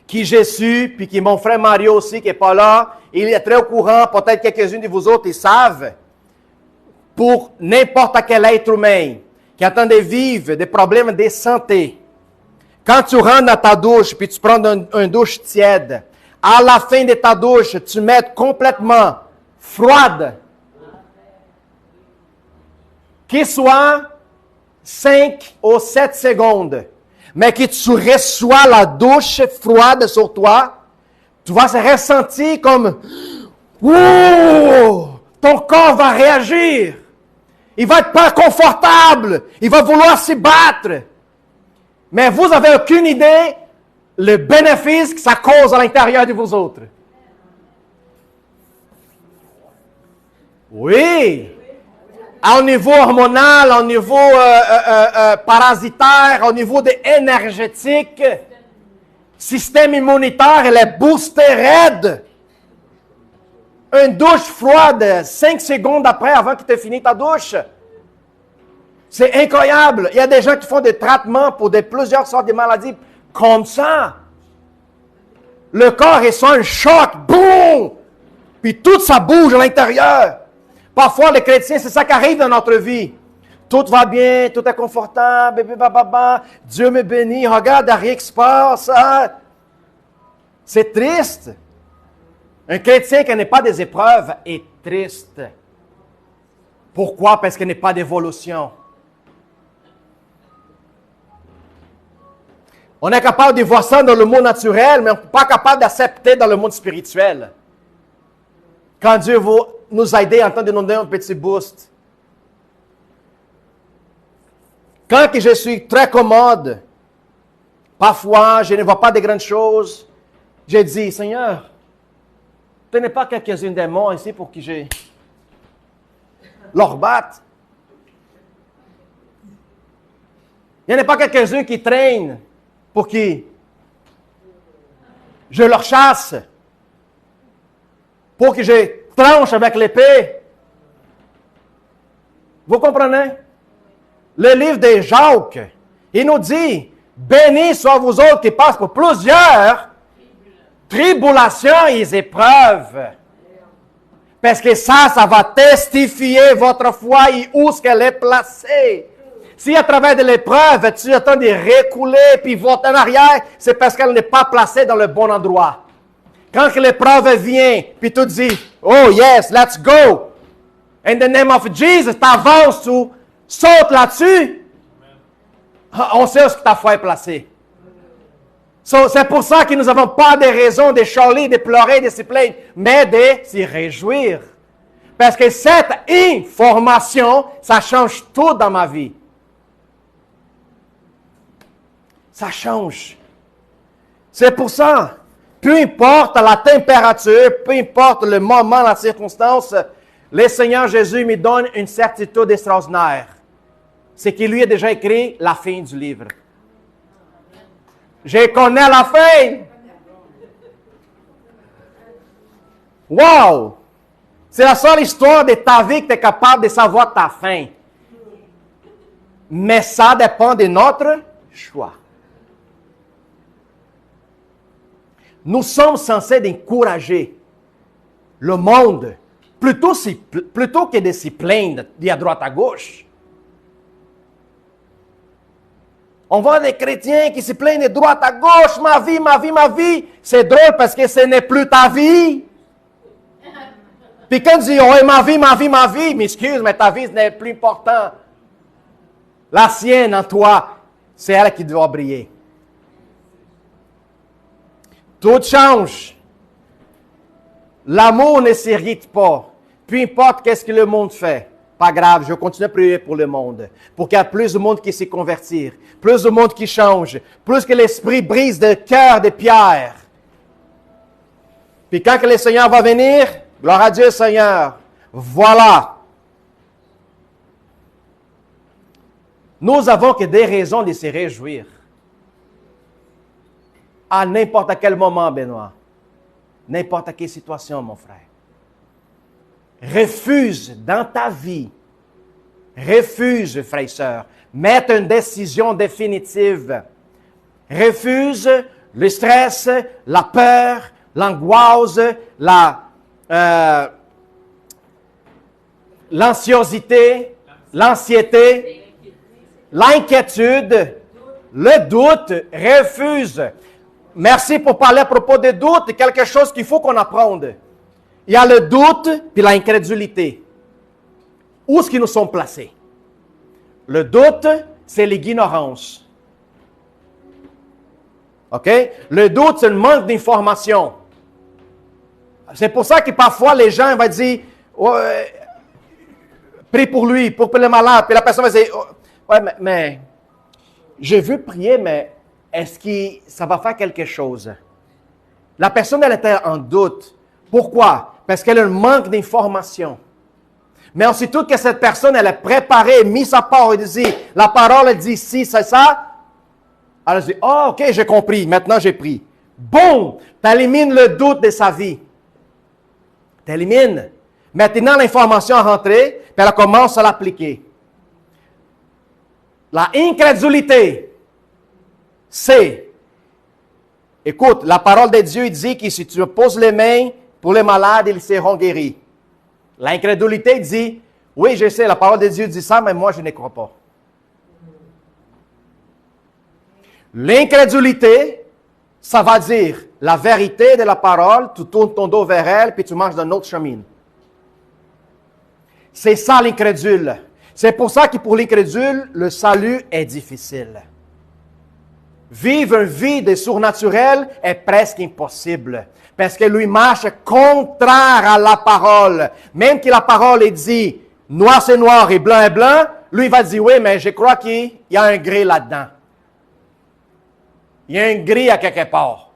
qui j'ai su, puis qui mon frère Mario aussi, qui n'est pas là, il est très au courant, peut-être quelques-uns de vous autres, ils savent, pour n'importe quel être humain qui attend de vivre des problèmes de santé, quand tu rentres dans ta douche, puis tu prends une douche tiède, à la fin de ta douche, tu mets complètement froide. Qu'il soit 5 ou 7 secondes, mais que tu reçois la douche froide sur toi, tu vas se ressentir comme « Wow! » Ton corps va réagir. Il va être pas confortable. Il va vouloir s'y battre. Mais vous n'avez aucune idée le bénéfice que ça cause à l'intérieur de vous autres. Oui. Au niveau hormonal, au niveau parasitaire, au niveau énergétique, système immunitaire, il est boosté raide. Une douche froide, 5 secondes après, avant que tu aies fini ta douche. C'est incroyable. Il y a des gens qui font des traitements pour plusieurs sortes de maladies comme ça. Le corps reçoit un choc, boum! Puis tout ça bouge à l'intérieur. Parfois, les chrétiens, c'est ça qui arrive dans notre vie. Tout va bien, tout est confortable, Dieu me bénit, regarde, rien qui se passe. Hein? C'est triste. Un chrétien qui n'a pas des épreuves est triste. Pourquoi? Parce qu'il n'y a pas d'évolution. On est capable de voir ça dans le monde naturel, mais on n'est pas capable d'accepter dans le monde spirituel. Quand Dieu veut nous aider en train de nous donner un petit boost. Quand que je suis très commode, parfois je ne vois pas de grandes choses, je dis, Seigneur, tu n'es pas quelques-uns démons ici pour que je leur batte. Il n'y en a pas quelques-uns qui traînent pour que je leur chasse, pour que je tranche avec l'épée. Vous comprenez? Le livre de Jacques, il nous dit, bénis soient vous autres qui passent pour plusieurs tribulations et épreuves. Parce que ça va testifier votre foi et où est-ce qu'elle est placée. Si à travers de l'épreuve, tu attends de reculer puis voter en arrière, c'est parce qu'elle n'est pas placée dans le bon endroit. Quand l'épreuve vient, puis tu dis, oh yes, let's go. In the name of Jesus, tu avances, tu sautes là-dessus. On sait où est-ce que ta foi est placée. C'est pour ça que nous n'avons pas de raison de chialer, de pleurer, de se plaindre, mais de s'y réjouir. Parce que cette information, ça change tout dans ma vie. Ça change. C'est pour ça, peu importe la température, peu importe le moment, la circonstance, le Seigneur Jésus me donne une certitude extraordinaire. C'est qu'il lui a déjà écrit la fin du livre. Je connais la fin. Wow! C'est la seule histoire de ta vie que tu es capable de savoir ta fin. Mais ça dépend de notre choix. Nous sommes censés encourager le monde plutôt que de s'y plaindre à droite à gauche. On voit des chrétiens qui se plaignent de droite à gauche, ma vie, ma vie, ma vie. C'est drôle parce que ce n'est plus ta vie. Puis quand tu dis, oh, ma vie, ma vie, ma vie, m'excuse, mais ta vie, ce n'est plus important. La sienne en toi, c'est elle qui doit briller. Tout change. L'amour ne s'irrite pas. Peu importe qu'est-ce que le monde fait. Pas grave, je continue à prier pour le monde. Pour qu'il y ait plus de monde qui s'y convertir. Plus de monde qui change. Plus que l'esprit brise le cœur de Pierre. Puis quand que le Seigneur va venir, gloire à Dieu Seigneur. Voilà. Nous avons que des raisons de se réjouir. À n'importe quel moment, Benoît. N'importe quelle situation, mon frère. Refuse dans ta vie. Refuse, frères et sœurs. Mettre une décision définitive. Refuse le stress, la peur, l'angoisse, l'anxiété, l'inquiétude, le doute. Refuse. Merci pour parler à propos des doutes, quelque chose qu'il faut qu'on apprenne. Il y a le doute puis l'incrédulité. Où est-ce qu'ils nous sont placés? Le doute c'est l'ignorance. OK? Le doute, c'est le manque d'information. C'est pour ça que parfois les gens vont dire, prie pour lui, pour le malade. Puis la personne va dire, ouais, mais je veux prier, mais est-ce que ça va faire quelque chose? La personne, elle était en doute. Pourquoi? Parce qu'elle a un manque d'information. Mais aussitôt que cette personne, elle est préparée, mis sa part, elle dit, la parole, elle dit, si, c'est ça. Elle dit, oh, ok, j'ai compris, maintenant j'ai pris. Boum! Tu élimines le doute de sa vie. Tu élimines. Maintenant, l'information est rentrée, puis elle commence à l'appliquer. La incrédulité, c'est, écoute, la parole de Dieu dit que si tu poses les mains pour les malades, ils seront guéris. L'incrédulité dit, oui, je sais, la parole de Dieu dit ça, mais moi, je ne crois pas. L'incrédulité, ça va dire la vérité de la parole, tu tournes ton dos vers elle, puis tu marches d'un autre chemin. C'est ça l'incrédule. C'est pour ça que pour l'incrédule, le salut est difficile. Vivre une vie de surnaturel est presque impossible. Parce que lui marche contraire à la parole. Même que la parole est dit, noir c'est noir et blanc est blanc, lui va dire, oui, mais je crois qu'il y a un gris là-dedans. Il y a un gris à quelque part.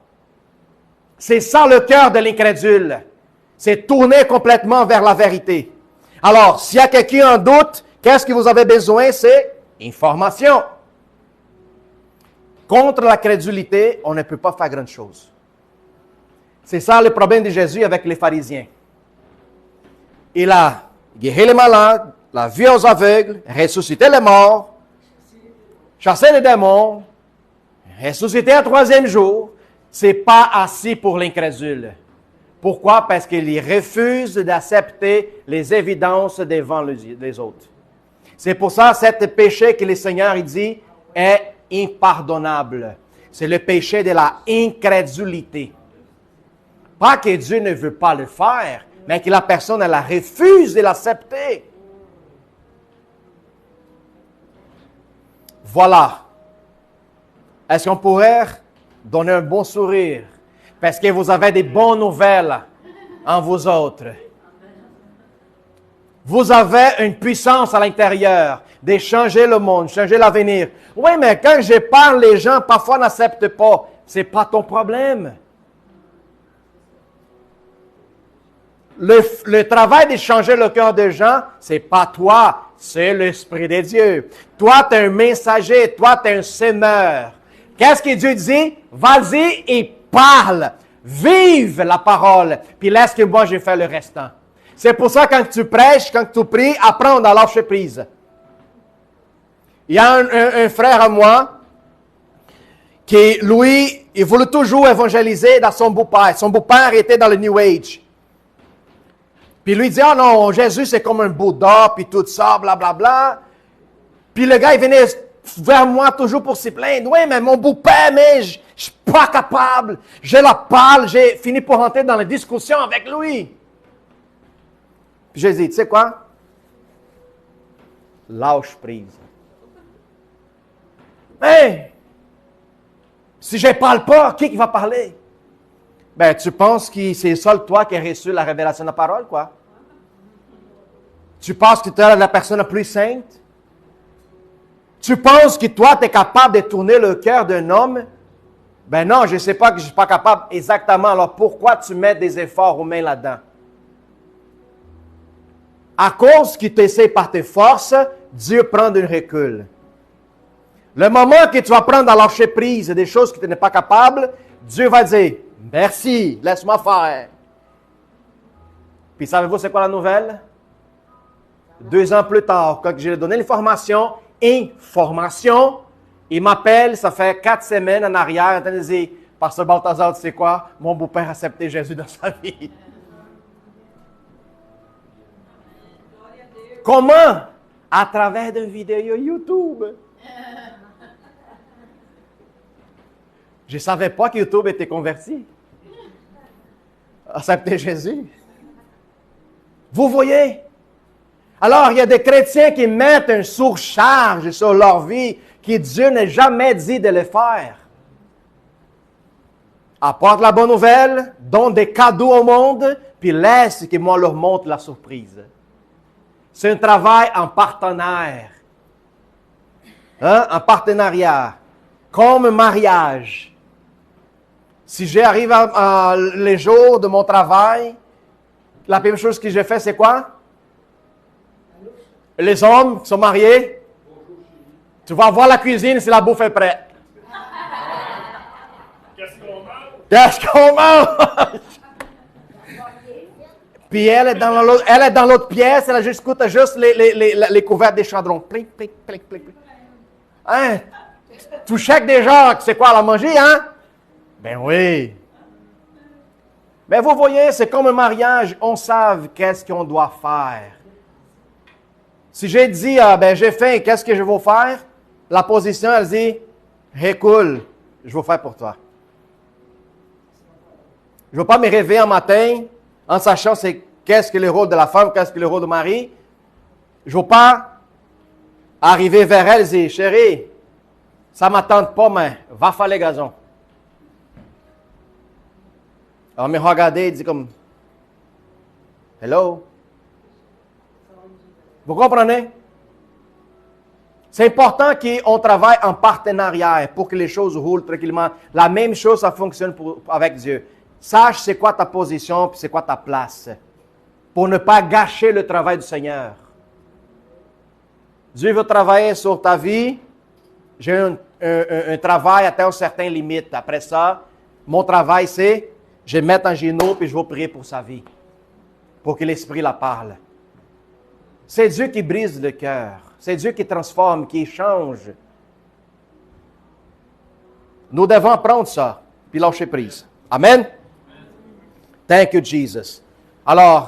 C'est ça le cœur de l'incrédule. C'est tourner complètement vers la vérité. Alors, s'il y a quelqu'un en doute, qu'est-ce que vous avez besoin? C'est information. Contre la crédulité, on ne peut pas faire grand chose. C'est ça le problème de Jésus avec les pharisiens. Il a guéri les malades, la vu aux aveugles, ressuscité les morts, chassé les démons, ressuscité un troisième jour. Ce n'est pas assez pour l'incrédule. Pourquoi? Parce qu'il refuse d'accepter les évidences devant les autres. C'est pour ça que ce péché que le Seigneur il dit est impardonnable. C'est le péché de la incrédulité. Pas que Dieu ne veut pas le faire, mais que la personne elle refuse de l'accepter. Voilà. Est-ce qu'on pourrait donner un bon sourire? Parce que vous avez des bonnes nouvelles en vous autres. Vous avez une puissance à l'intérieur de changer le monde, changer l'avenir. Oui, mais quand je parle, les gens parfois n'acceptent pas. Ce n'est pas ton problème. Le travail de changer le cœur des gens, ce n'est pas toi, c'est l'Esprit de Dieu. Toi, tu es un messager, toi, tu es un semeur. Qu'est-ce que Dieu dit? Vas-y et parle. Vive la parole. Puis laisse que moi, je fais le restant. C'est pour ça, quand tu prêches, quand tu pries, apprends à lâcher prise. Il y a un frère à moi qui, lui, il voulait toujours évangéliser dans son beau-père. Son beau-père était dans le New Age. Puis lui dit, ah non, Jésus c'est comme un Bouddha, puis tout ça, blablabla. Bla, bla. Puis le gars, il venait vers moi toujours pour se plaindre. Oui, mais mon beau-père, mais je ne suis pas capable. Je la parle, j'ai fini pour rentrer dans la discussion avec lui. Puis je dis, tu sais quoi? Lâche prise. Mais, si je ne parle pas, qui va parler? Ben, tu penses que c'est seul toi qui as reçu la révélation de la parole, quoi? Tu penses que tu es la personne la plus sainte? Tu penses que toi, tu es capable de tourner le cœur d'un homme? Ben non, je ne sais pas que je ne suis pas capable exactement. Alors, pourquoi tu mets des efforts humains là-dedans? À cause que tu essaies par tes forces, Dieu prend du recul. Le moment que tu vas prendre à lâcher prise des choses que tu n'es pas capable, Dieu va dire, merci, laisse-moi faire. Puis savez-vous c'est quoi la nouvelle? 2 ans plus tard, quand j'ai donné l'information, il m'appelle, ça fait 4 semaines en arrière, il me dit, Pasteur Balthazar, tu sais quoi? Mon beau-père a accepté Jésus dans sa vie. Comment? À travers une vidéo YouTube. Je ne savais pas que YouTube était converti. Accepter Jésus. Vous voyez? Alors, il y a des chrétiens qui mettent une surcharge sur leur vie que Dieu n'a jamais dit de le faire. Apporte la bonne nouvelle, donne des cadeaux au monde, puis laisse que moi leur montre la surprise. C'est un travail en partenaire. En partenariat. Comme un mariage. Si j'arrive les jours de mon travail, la première chose que j'ai fait, c'est quoi? Les hommes qui sont mariés, tu vas voir la cuisine si la bouffe est prête. Qu'est-ce qu'on mange? Puis elle est dans l'autre pièce, elle écoute juste les couverts des chaudrons. Plic, plic, plic, plic, plic. Hein? Tu checkes déjà que c'est quoi à manger, hein? Ben oui. Mais vous voyez, c'est comme un mariage, on sait qu'est-ce qu'on doit faire. Si j'ai dit, j'ai faim, qu'est-ce que je vais faire? La position, elle dit, cool, je vais faire pour toi. Je ne vais pas me réveiller un matin en sachant qu'est-ce que le rôle de la femme, qu'est-ce que le rôle du mari. Je ne vais pas arriver vers elle et dire, chérie, ça ne m'attend pas, mais va faire les gazons. Alors, me regarder et dire comme, hello. Vous comprenez? C'est important qu'on travaille en partenariat pour que les choses roulent tranquillement. La même chose, ça fonctionne avec Dieu. Sache c'est quoi ta position et c'est quoi ta place. Pour ne pas gâcher le travail du Seigneur. Dieu veut travailler sur ta vie. J'ai un travail à une certaine limite. Après ça, mon travail, c'est je vais mettre en genoux et je vais prier pour sa vie. Pour que l'Esprit la parle. C'est Dieu qui brise le cœur. C'est Dieu qui transforme, qui change. Nous devons apprendre ça, puis lâcher prise. Amen. Thank you, Jesus. Alors,